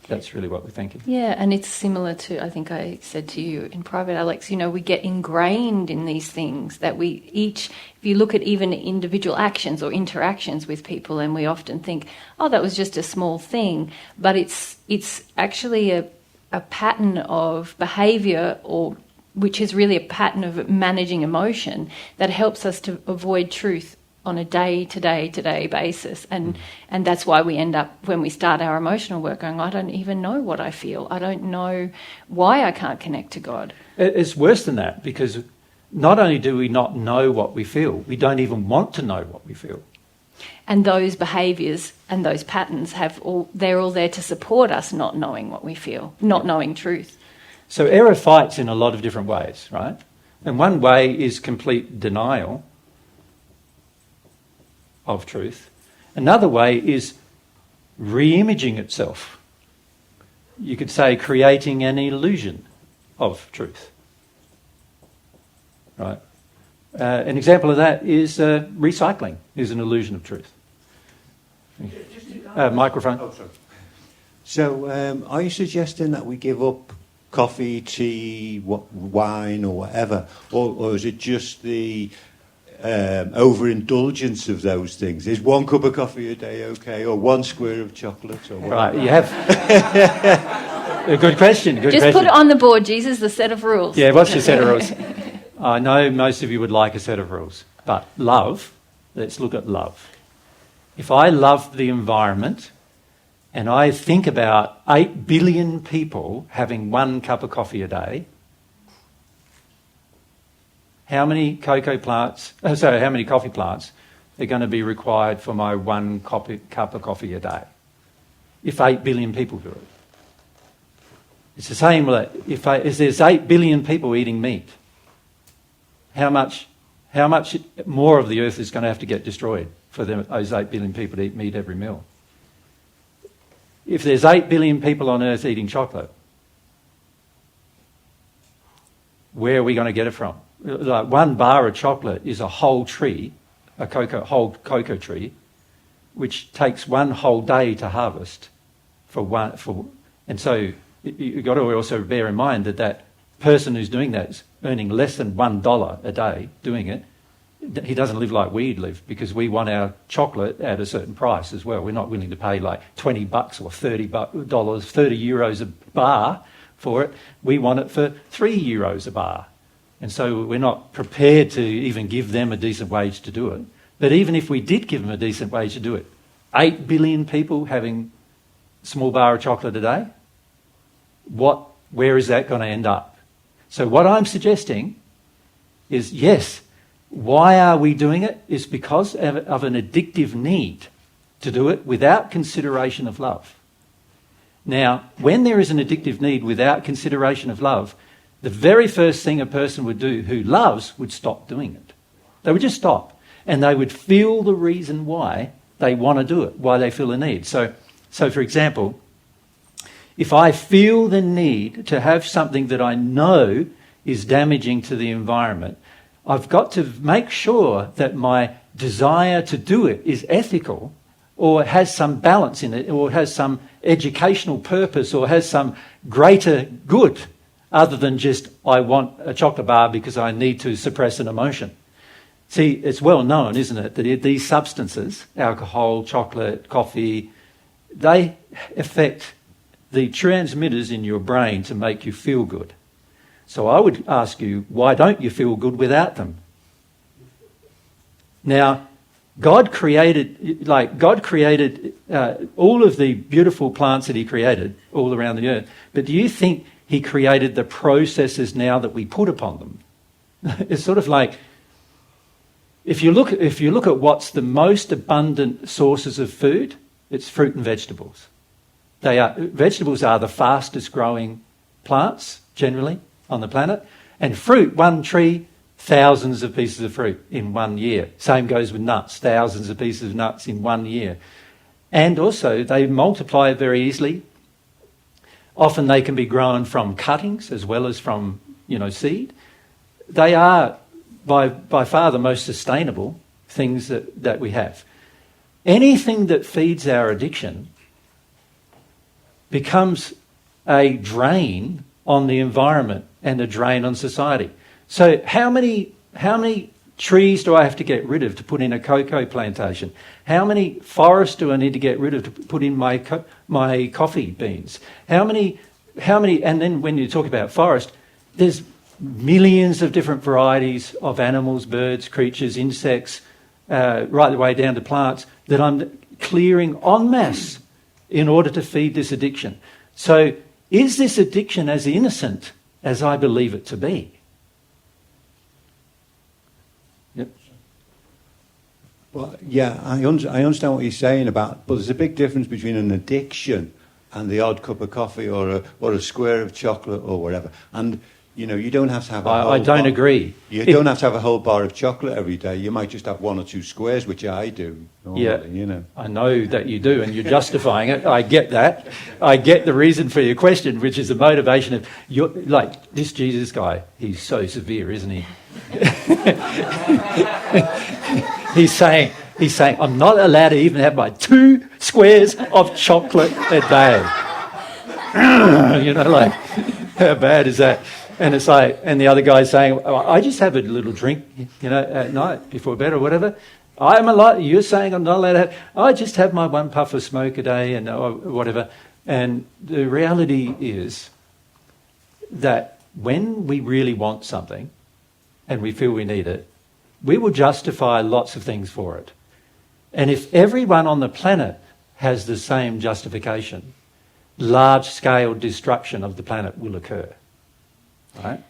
That's really what we're thinking. Yeah, and it's similar to, I think I said to you in private, Alex, we get ingrained in these things that we each, if you look at even individual actions or interactions with people, and we often think, that was just a small thing, but it's actually a pattern of behaviour, or which is really a pattern of managing emotion that helps us to avoid truth on a day-to-day basis. And that's why we end up, when we start our emotional work, going, I don't even know what I feel. I don't know why I can't connect to God. It's worse than that, because not only do we not know what we feel, we don't even want to know what we feel. And those behaviours and those patterns they're all there to support us not knowing what we feel, not knowing truth. So error fights in a lot of different ways, right? And one way is complete denial of truth. Another way is re-imaging itself. You could say creating an illusion of truth. Right? An example of that is recycling is an illusion of truth. Microphone. Oh, sorry. So are you suggesting that we give up coffee, tea, wine or whatever? Or is it just the overindulgence of those things? Is one cup of coffee a day okay, or one square of chocolate, or whatever? Right, you have a good question. Put it on the board, Jesus, the set of rules. Yeah, what's your set of rules? I know most of you would like a set of rules, but love, let's look at love. if I love the environment and I think about 8 billion people having 1 cup of coffee a day, how many how many coffee plants are going to be required for my 1 cup of coffee a day? If 8 billion people do it. It's the same, if there's 8 billion people eating meat, how much more of the earth is going to have to get destroyed for those 8 billion people to eat meat every meal? If there's 8 billion people on earth eating chocolate, where are we going to get it from? Like 1 bar of chocolate is a whole tree, whole cocoa tree, which takes 1 whole day to harvest and so you've got to also bear in mind that person who's doing that is earning less than $1 a day doing it. He doesn't live like we live, because we want our chocolate at a certain price as well. We're not willing to pay like $20 or $30, 30 euros a bar for it. We want it for €3 a bar. And so we're not prepared to even give them a decent wage to do it. But even if we did give them a decent wage to do it, 8 billion people having a small bar of chocolate a day, where is that going to end up? So what I'm suggesting is, yes, why are we doing it? It's because of an addictive need to do it without consideration of love. Now, when there is an addictive need without consideration of love, the very first thing a person would do who loves would stop doing it. They would just stop, and they would feel the reason why they want to do it, why they feel the need. So for example, if I feel the need to have something that I know is damaging to the environment, I've got to make sure that my desire to do it is ethical, or has some balance in it, or has some educational purpose, or has some greater good, other than just, I want a chocolate bar because I need to suppress an emotion. See, it's well known, isn't it, that these substances, alcohol, chocolate, coffee, they affect the transmitters in your brain to make you feel good. So I would ask you, why don't you feel good without them? Now, God created all of the beautiful plants that he created all around the earth, but do you think he created the processes now that we put upon them? It's sort of like, if you look at what's the most abundant sources of food, it's fruit and vegetables. Vegetables are the fastest growing plants generally on the planet, and fruit, 1 tree, thousands of pieces of fruit in 1 year. Same goes with nuts, thousands of pieces of nuts in 1 year. And also they multiply very easily. Often they can be grown from cuttings as well as from, seed. They are by far the most sustainable things that we have. Anything that feeds our addiction becomes a drain on the environment and a drain on society. So how many trees do I have to get rid of to put in a cocoa plantation? How many forests do I need to get rid of to put in my coffee beans? How many? And then when you talk about forest, there's millions of different varieties of animals, birds, creatures, insects, right the way down to plants that I'm clearing en masse in order to feed this addiction. So is this addiction as innocent as I believe it to be? Yep. Well, yeah, I understand what you're saying about, but there's a big difference between an addiction and the odd cup of coffee or a square of chocolate or whatever. And you don't have to have I don't agree. You don't have to have a whole bar of chocolate every day. You might just have 1 or 2 squares, which I do normally, I know that you do, and you're justifying it. I get that. I get the reason for your question, which is the motivation of this Jesus guy. He's so severe, isn't he? He's saying, I'm not allowed to even have my 2 squares of chocolate a day. How bad is that? And it's like, and the other guy's saying, I just have a little drink, at night before bed or whatever. You're saying I'm not allowed to have, I just have my 1 puff of smoke a day and whatever. And the reality is that when we really want something and we feel we need it, we will justify lots of things for it. And if everyone on the planet has the same justification, large-scale destruction of the planet will occur. Right?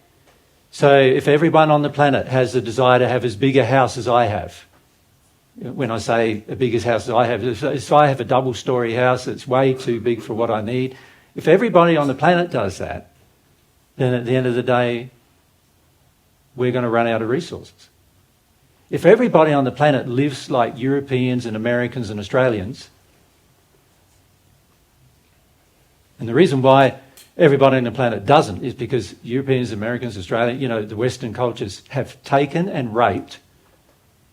So if everyone on the planet has the desire to have as big a house as I have, when I say the biggest house as I have, if I have a double-storey house that's way too big for what I need, if everybody on the planet does that, then at the end of the day, we're going to run out of resources. If everybody on the planet lives like Europeans and Americans and Australians, and the reason why everybody on the planet doesn't is because Europeans, Americans, Australians, the Western cultures have taken and raped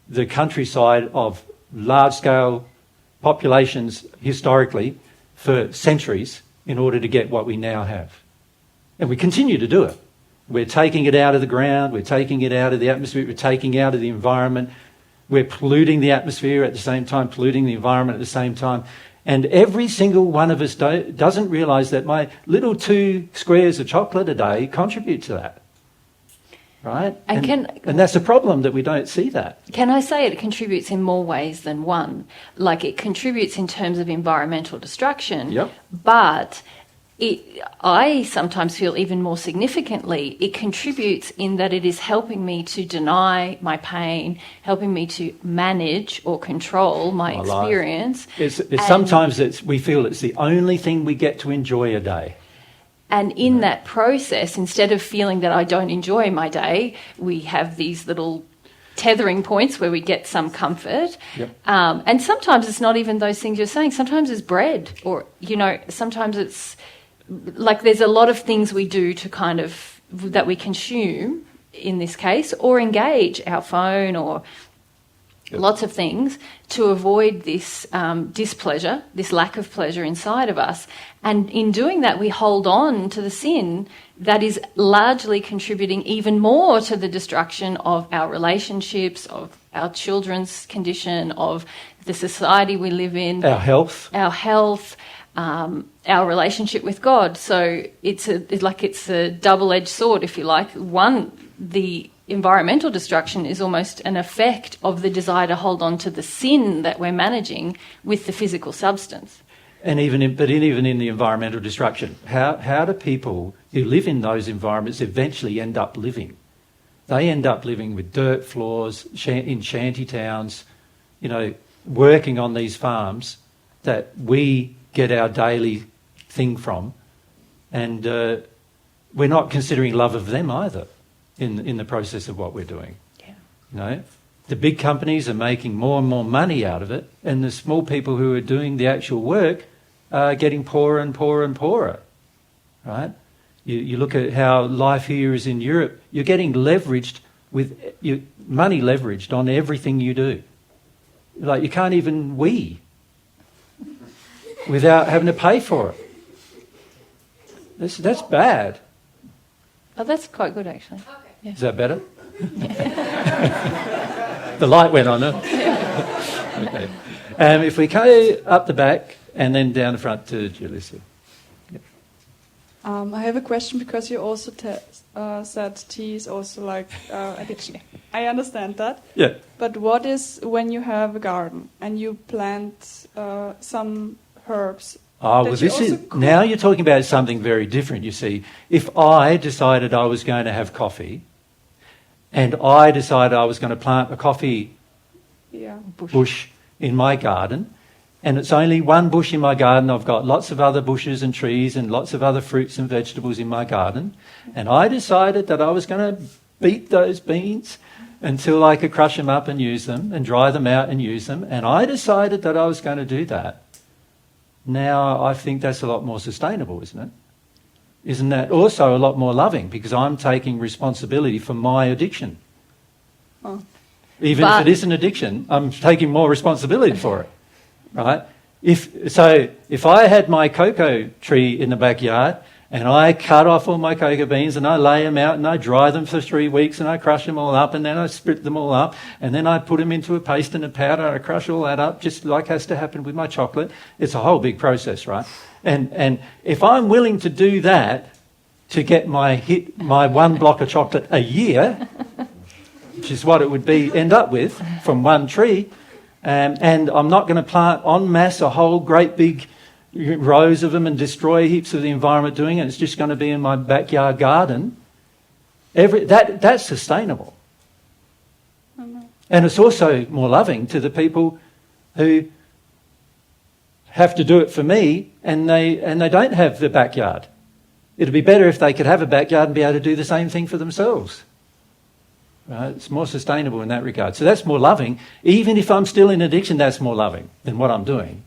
the countryside of large-scale populations historically for centuries in order to get what we now have. And we continue to do it. We're taking it out of the ground, we're taking it out of the atmosphere, we're taking it out of the environment, we're polluting the atmosphere at the same time, polluting the environment at the same time. And every single one of us doesn't realise that my little 2 squares of chocolate a day contribute to that. Right? And that's a problem, that we don't see that. Can I say it contributes in more ways than one? Like, it contributes in terms of environmental destruction, yep. But I sometimes feel even more significantly, it contributes in that it is helping me to deny my pain, helping me to manage or control my experience. Sometimes we feel it's the only thing we get to enjoy a day. And in that process, instead of feeling that I don't enjoy my day, we have these little tethering points where we get some comfort. Yep. And sometimes it's not even those things you're saying. Sometimes it's bread, or, sometimes it's like there's a lot of things we do to kind of, that we consume in this case, or engage our phone, or lots of things to avoid this displeasure, this lack of pleasure inside of us. And in doing that, we hold on to the sin that is largely contributing even more to the destruction of our relationships, of our children's condition, of the society we live in. Our health. Our relationship with God. So it's a double-edged sword, if you like. One, the environmental destruction is almost an effect of the desire to hold on to the sin that we're managing with the physical substance. And even in the environmental destruction, how do people who live in those environments eventually end up living? They end up living with dirt floors in shanty towns, working on these farms that we get our daily thing from, and we're not considering love of them either in the process of what we're doing. Yeah. The big companies are making more and more money out of it, and the small people who are doing the actual work are getting poorer and poorer and poorer. Right? You look at how life here is in Europe. You're getting leveraged with money leveraged on everything you do. Like, you can't even wee without having to pay for it. That's bad. Oh, that's quite good, actually. Okay. Yeah. Is that better? The light went on. Okay. If we go up the back and then down the front to Julissa. Yep. I have a question, because you also said tea is also like addiction. I understand that. Yeah. But what is when you have a garden and you plant some herbs? Oh, well, now you're talking about something very different, you see. If I decided I was going to have coffee, and I decided I was going to plant a coffee bush in my garden, and it's only one bush in my garden, I've got lots of other bushes and trees and lots of other fruits and vegetables in my garden, and I decided that I was going to beat those beans until I could crush them up and use them and dry them out and use them, and I decided that I was going to do that. Now, I think that's a lot more sustainable, isn't it? Isn't that also a lot more loving, because I'm taking responsibility for my addiction? Oh. Even if it is an addiction, I'm taking more responsibility for it, right? If I had my cocoa tree in the backyard and I cut off all my cocoa beans and I lay them out and I dry them for 3 weeks and I crush them all up and then I split them all up and then I put them into a paste and a powder and I crush all that up, just like has to happen with my chocolate. It's a whole big process, right? And if I'm willing to do that to get my 1 block of chocolate a year, which is what it would end up with from one tree, and I'm not going to plant en masse a whole great big rows of them and destroy heaps of the environment doing it. It's just going to be in my backyard garden. That's sustainable. And it's also more loving to the people who have to do it for me and they don't have the backyard. It'd be better if they could have a backyard and be able to do the same thing for themselves. Right? It's more sustainable in that regard. So that's more loving. Even if I'm still in addiction, that's more loving than what I'm doing.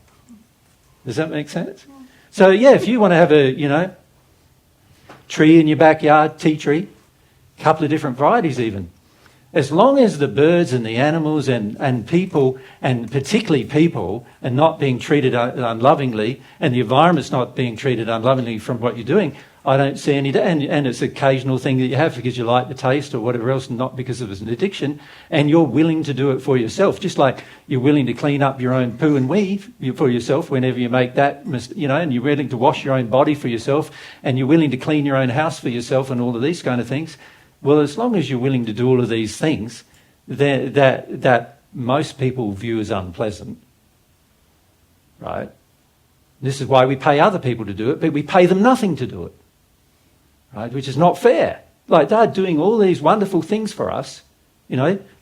Does that make sense? So yeah, if you want to have a, tree in your backyard, tea tree, a couple of different varieties even, as long as the birds and the animals and people, and particularly people, are not being treated unlovingly, and the environment's not being treated unlovingly from what you're doing, I don't see any... And it's an occasional thing that you have because you like the taste or whatever else, not because it was an addiction, and you're willing to do it for yourself, just like you're willing to clean up your own poo and wee for yourself whenever you make that, and you're willing to wash your own body for yourself, and you're willing to clean your own house for yourself and all of these kind of things. Well, as long as you're willing to do all of these things that most people view as unpleasant, right? This is why we pay other people to do it, but we pay them nothing to do it, right? Which is not fair. Like, they're doing all these wonderful things for us,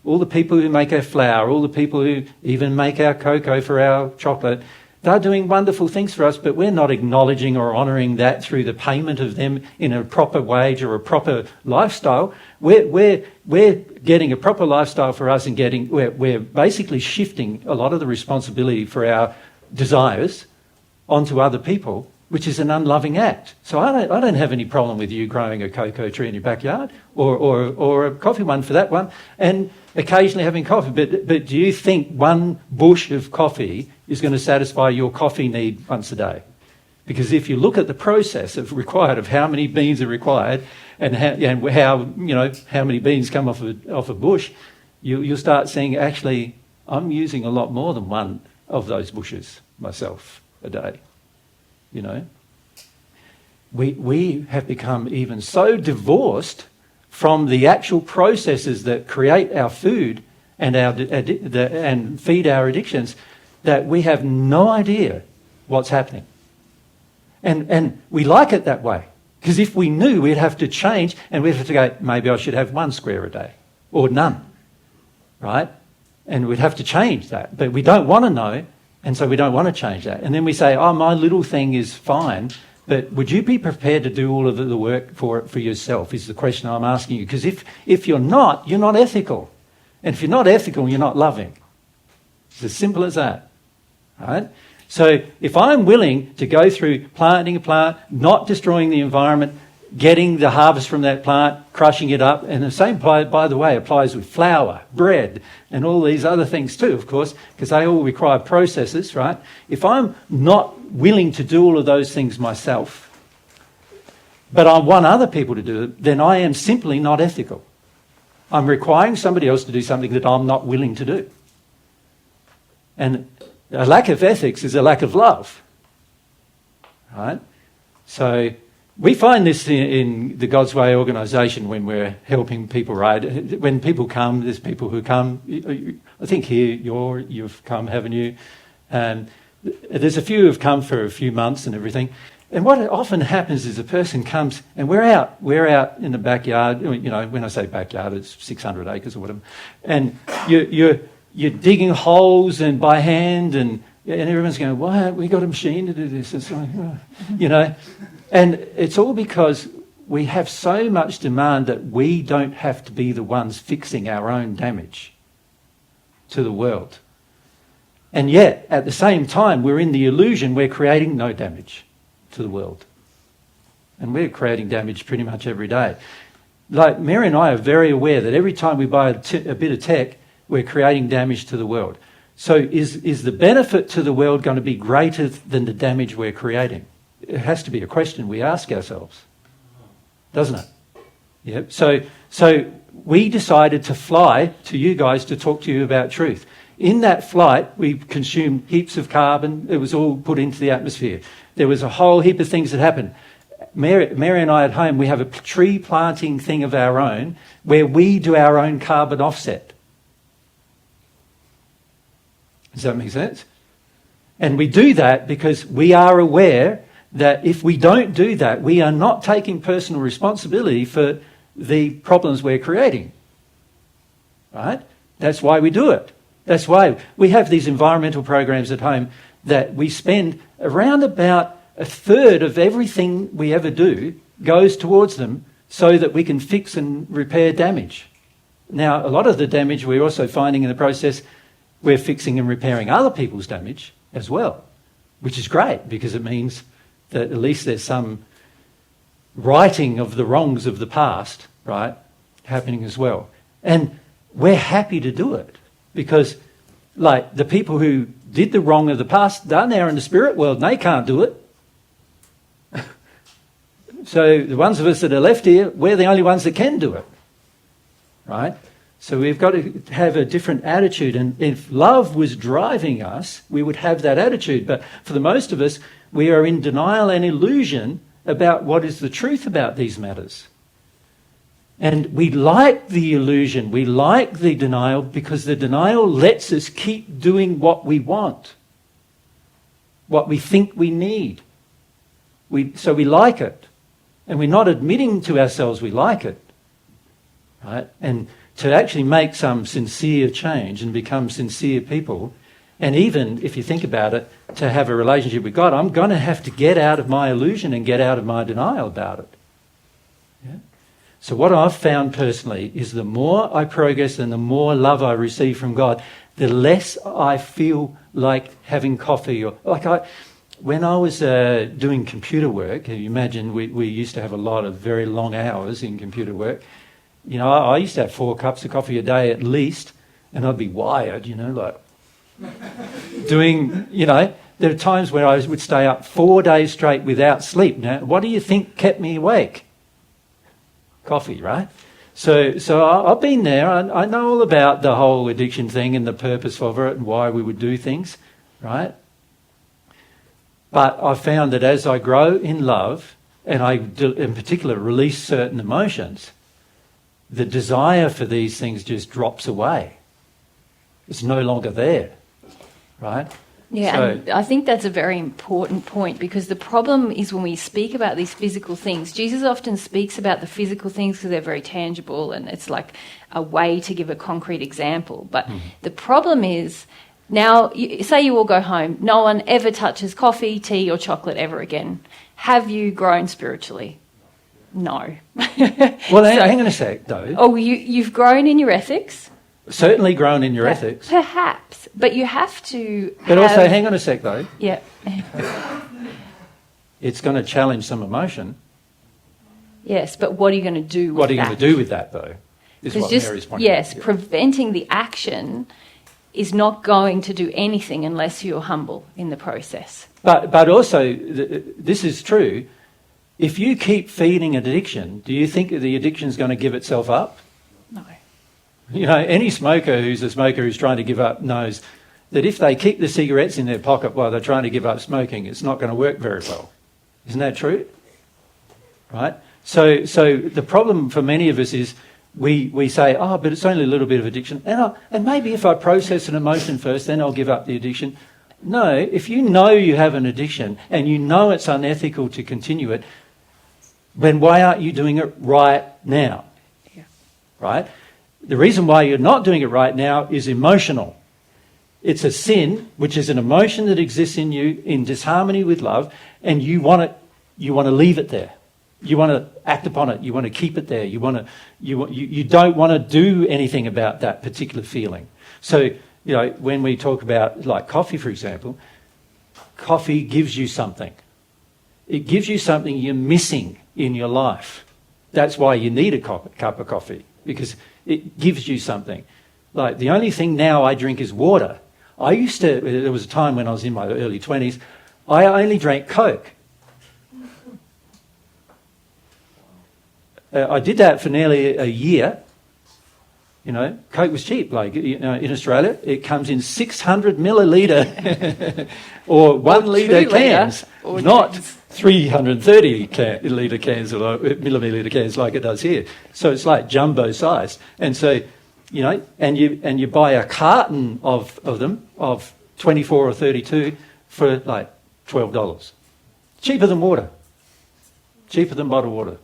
all the people who make our flour, all the people who even make our cocoa for our chocolate. They're doing wonderful things for us, but we're not acknowledging or honouring that through the payment of them in a proper wage or a proper lifestyle. We're getting a proper lifestyle for us, and we're basically shifting a lot of the responsibility for our desires onto other people, which is an unloving act. So I don't have any problem with you growing a cocoa tree in your backyard or a coffee one for that one, and occasionally having coffee. But do you think one bush of coffee is going to satisfy your coffee need once a day? Because if you look at the process of how many beans are required and how many beans come off a bush, you'll start seeing, actually, I'm using a lot more than one of those bushes myself a day. We have become even so divorced from the actual processes that create our food and and feed our addictions that we have no idea what's happening. And we like it that way, because if we knew, we'd have to change, and we'd have to go, maybe I should have 1 square a day or none, right? And we'd have to change that, but we don't want to know, and so we don't want to change that. And then we say, oh, my little thing is fine, but would you be prepared to do all of the work for yourself, is the question I'm asking you. Because if you're not ethical. And if you're not ethical, you're not loving. It's as simple as that. Right? So if I'm willing to go through planting a plant, not destroying the environment, getting the harvest from that plant, crushing it up, and the same, by the way, applies with flour, bread, and all these other things too, of course, because they all require processes, right? If I'm not willing to do all of those things myself, but I want other people to do it, then I am simply not ethical. I'm requiring somebody else to do something that I'm not willing to do. And a lack of ethics is a lack of love, right? So we find this in the God's Way organisation when we're helping people, right? When people come, there's people who come. I think here you've come, haven't you? There's a few who've come for a few months and everything. And what often happens is a person comes, and we're out in the backyard. When I say backyard, it's 600 acres or whatever. And you're digging holes and by hand, and everyone's going, "What? We got a machine to do this?" It's like, And it's all because we have so much demand that we don't have to be the ones fixing our own damage to the world. And yet, at the same time, we're in the illusion we're creating no damage to the world. And we're creating damage pretty much every day. Like, Mary and I are very aware that every time we buy a bit of tech, we're creating damage to the world. So is the benefit to the world going to be greater than the damage we're creating? It has to be a question we ask ourselves, doesn't it? Yeah. So we decided to fly to you guys to talk to you about truth. In that flight, we consumed heaps of carbon. It was all put into the atmosphere. There was a whole heap of things that happened. Mary and I at home, we have a tree planting thing of our own where we do our own carbon offset. Does that make sense? And we do that because we are aware that if we don't do that, we are not taking personal responsibility for the problems we're creating. Right? That's why we do it. That's why we have these environmental programs at home that we spend around about a third of everything we ever do goes towards them so that we can fix and repair damage. Now, a lot of the damage we're also finding in the process, we're fixing and repairing other people's damage as well, which is great because it means that at least there's some righting of the wrongs of the past, right, happening as well. And we're happy to do it because, like, the people who did the wrong of the past, they're now in the spirit world and they can't do it. So the ones of us that are left here, we're the only ones that can do it, right? So we've got to have a different attitude. And if love was driving us, we would have that attitude. But for the most of us, we are in denial and illusion about what is the truth about these matters. And we like the illusion, we like the denial because the denial lets us keep doing what we want, what we think we need. So we like it. And we're not admitting to ourselves we like it. Right? And to actually make some sincere change and become sincere people, and even, if you think about it, to have a relationship with God, I'm going to have to get out of my illusion and get out of my denial about it. Yeah? So what I've found personally is the more I progress and the more love I receive from God, the less I feel like having coffee. Or when I was doing computer work, you imagine we used to have a lot of very long hours in computer work. You know, I used to have 4 cups of coffee a day at least, and I'd be wired, you know, like doing, you know, there are times where I would stay up 4 days straight without sleep. Now, what do you think kept me awake? Coffee, right? So I've been there. I know all about the whole addiction thing and the purpose of it and why we would do things, right? But I found that as I grow in love, and I, in particular, release certain emotions, the desire for these things just drops away. It's no longer there, right? Yeah, So, and I think that's a very important point because the problem is when we speak about these physical things, Jesus often speaks about the physical things because they're very tangible and it's like a way to give a concrete example. But the problem is now, say you all go home, no one ever touches coffee, tea or chocolate ever again. Have you grown spiritually? No. well, hang on a sec, though. Oh, you've grown in your ethics? Certainly grown in your ethics. Perhaps, but you have to But also, hang on a sec, though. Yeah. It's going to challenge some emotion. Yes, but what are you going to do with that? What are you going to do with that, though, is what Mary's pointing out. Yes, preventing the action is not going to do anything unless you're humble in the process. But also, this is true. If you keep feeding addiction, do you think the addiction is going to give itself up? No. You know, any smoker who's a smoker who's trying to give up knows that if they keep the cigarettes in their pocket while they're trying to give up smoking, it's not going to work very well. Isn't that true? Right? So the problem for many of us is we say, oh, but it's only a little bit of addiction. And maybe if I process an emotion first, then I'll give up the addiction. No, if you know you have an addiction and you know it's unethical to continue it, then why aren't you doing it right now? Yeah. Right? The reason why you're not doing it right now is emotional. It's a sin, which is an emotion that exists in you in disharmony with love, and you want to leave it there. You want to act upon it. You want to keep it there. You don't want to do anything about that particular feeling. So, you know, when we talk about like coffee, for example, coffee gives you something. It gives you something you're missing in your life. That's why you need a cup of coffee, because it gives you something. Like the only thing now I drink is water. There was a time when I was in my early 20s, I only drank Coke. I did that for nearly a year. You know, Coke was cheap. Like, you know, in Australia, it comes in 600 milliliter or 1 litre cans, not 330 litre cans or milliliter cans like it does here. So it's like jumbo sized. And so, you know, and you buy a carton of them, of 24 or 32 for like $12. Cheaper than water. Cheaper than bottled water.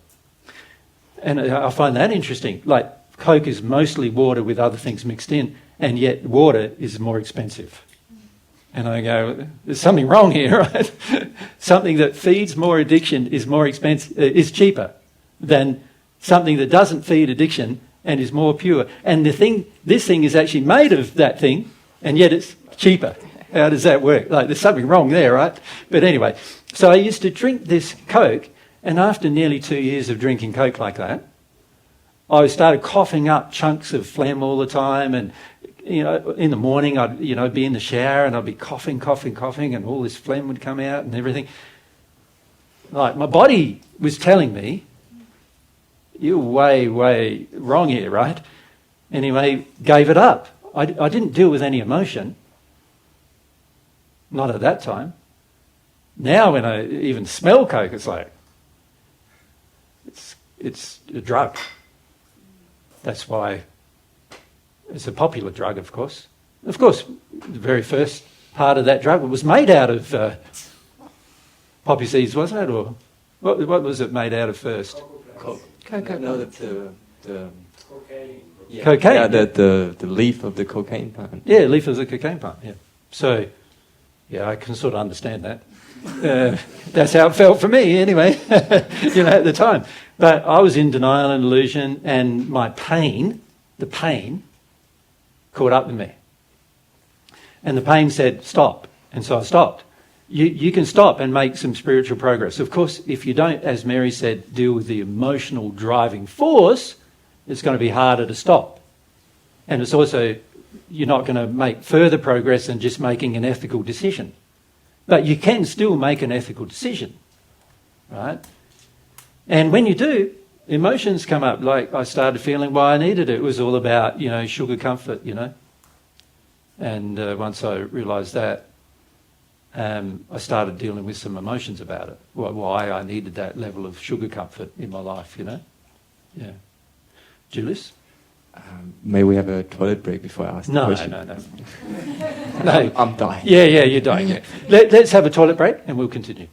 And I find that interesting. Like, Coke is mostly water with other things mixed in, and yet water is more expensive. And I go, there's something wrong here, right? Something that feeds more addiction is more expensive, is cheaper than something that doesn't feed addiction and is more pure. And this thing is actually made of that thing, and yet it's cheaper. How does that work? Like, there's something wrong there, right? But anyway, so I used to drink this Coke, and after nearly 2 years of drinking Coke like that, I started coughing up chunks of phlegm all the time, and in the morning I'd be in the shower and I'd be coughing, and all this phlegm would come out and everything. Like, my body was telling me, you're way, way wrong here, right? Anyway, gave it up. I didn't deal with any emotion. Not at that time. Now when I even smell Coke, it's like, it's a drug. That's why it's a popular drug, of course. Of course, the very first part of that drug was made out of poppy seeds, wasn't it? Or what was it made out of first? Cocoa. No, the cocaine. Yeah. Cocaine? Yeah, the leaf of the cocaine plant. Yeah, leaf of the cocaine plant, yeah. So, yeah, I can sort of understand that. That's how it felt for me, anyway, at the time. But I was in denial and illusion, and my pain, the pain, caught up with me. And the pain said, stop. And so I stopped. You can stop and make some spiritual progress. Of course, if you don't, as Mary said, deal with the emotional driving force, it's going to be harder to stop. And it's also, you're not going to make further progress than just making an ethical decision. But you can still make an ethical decision, right? And when you do, emotions come up. Like, I started feeling why I needed it. It was all about, sugar comfort, And once I realised that, I started dealing with some emotions about it. Why I needed that level of sugar comfort in my life, Yeah. Julius? May we have a toilet break before I ask the question? No. No, I'm dying. Yeah, you're dying. Yeah. Let's have a toilet break and we'll continue.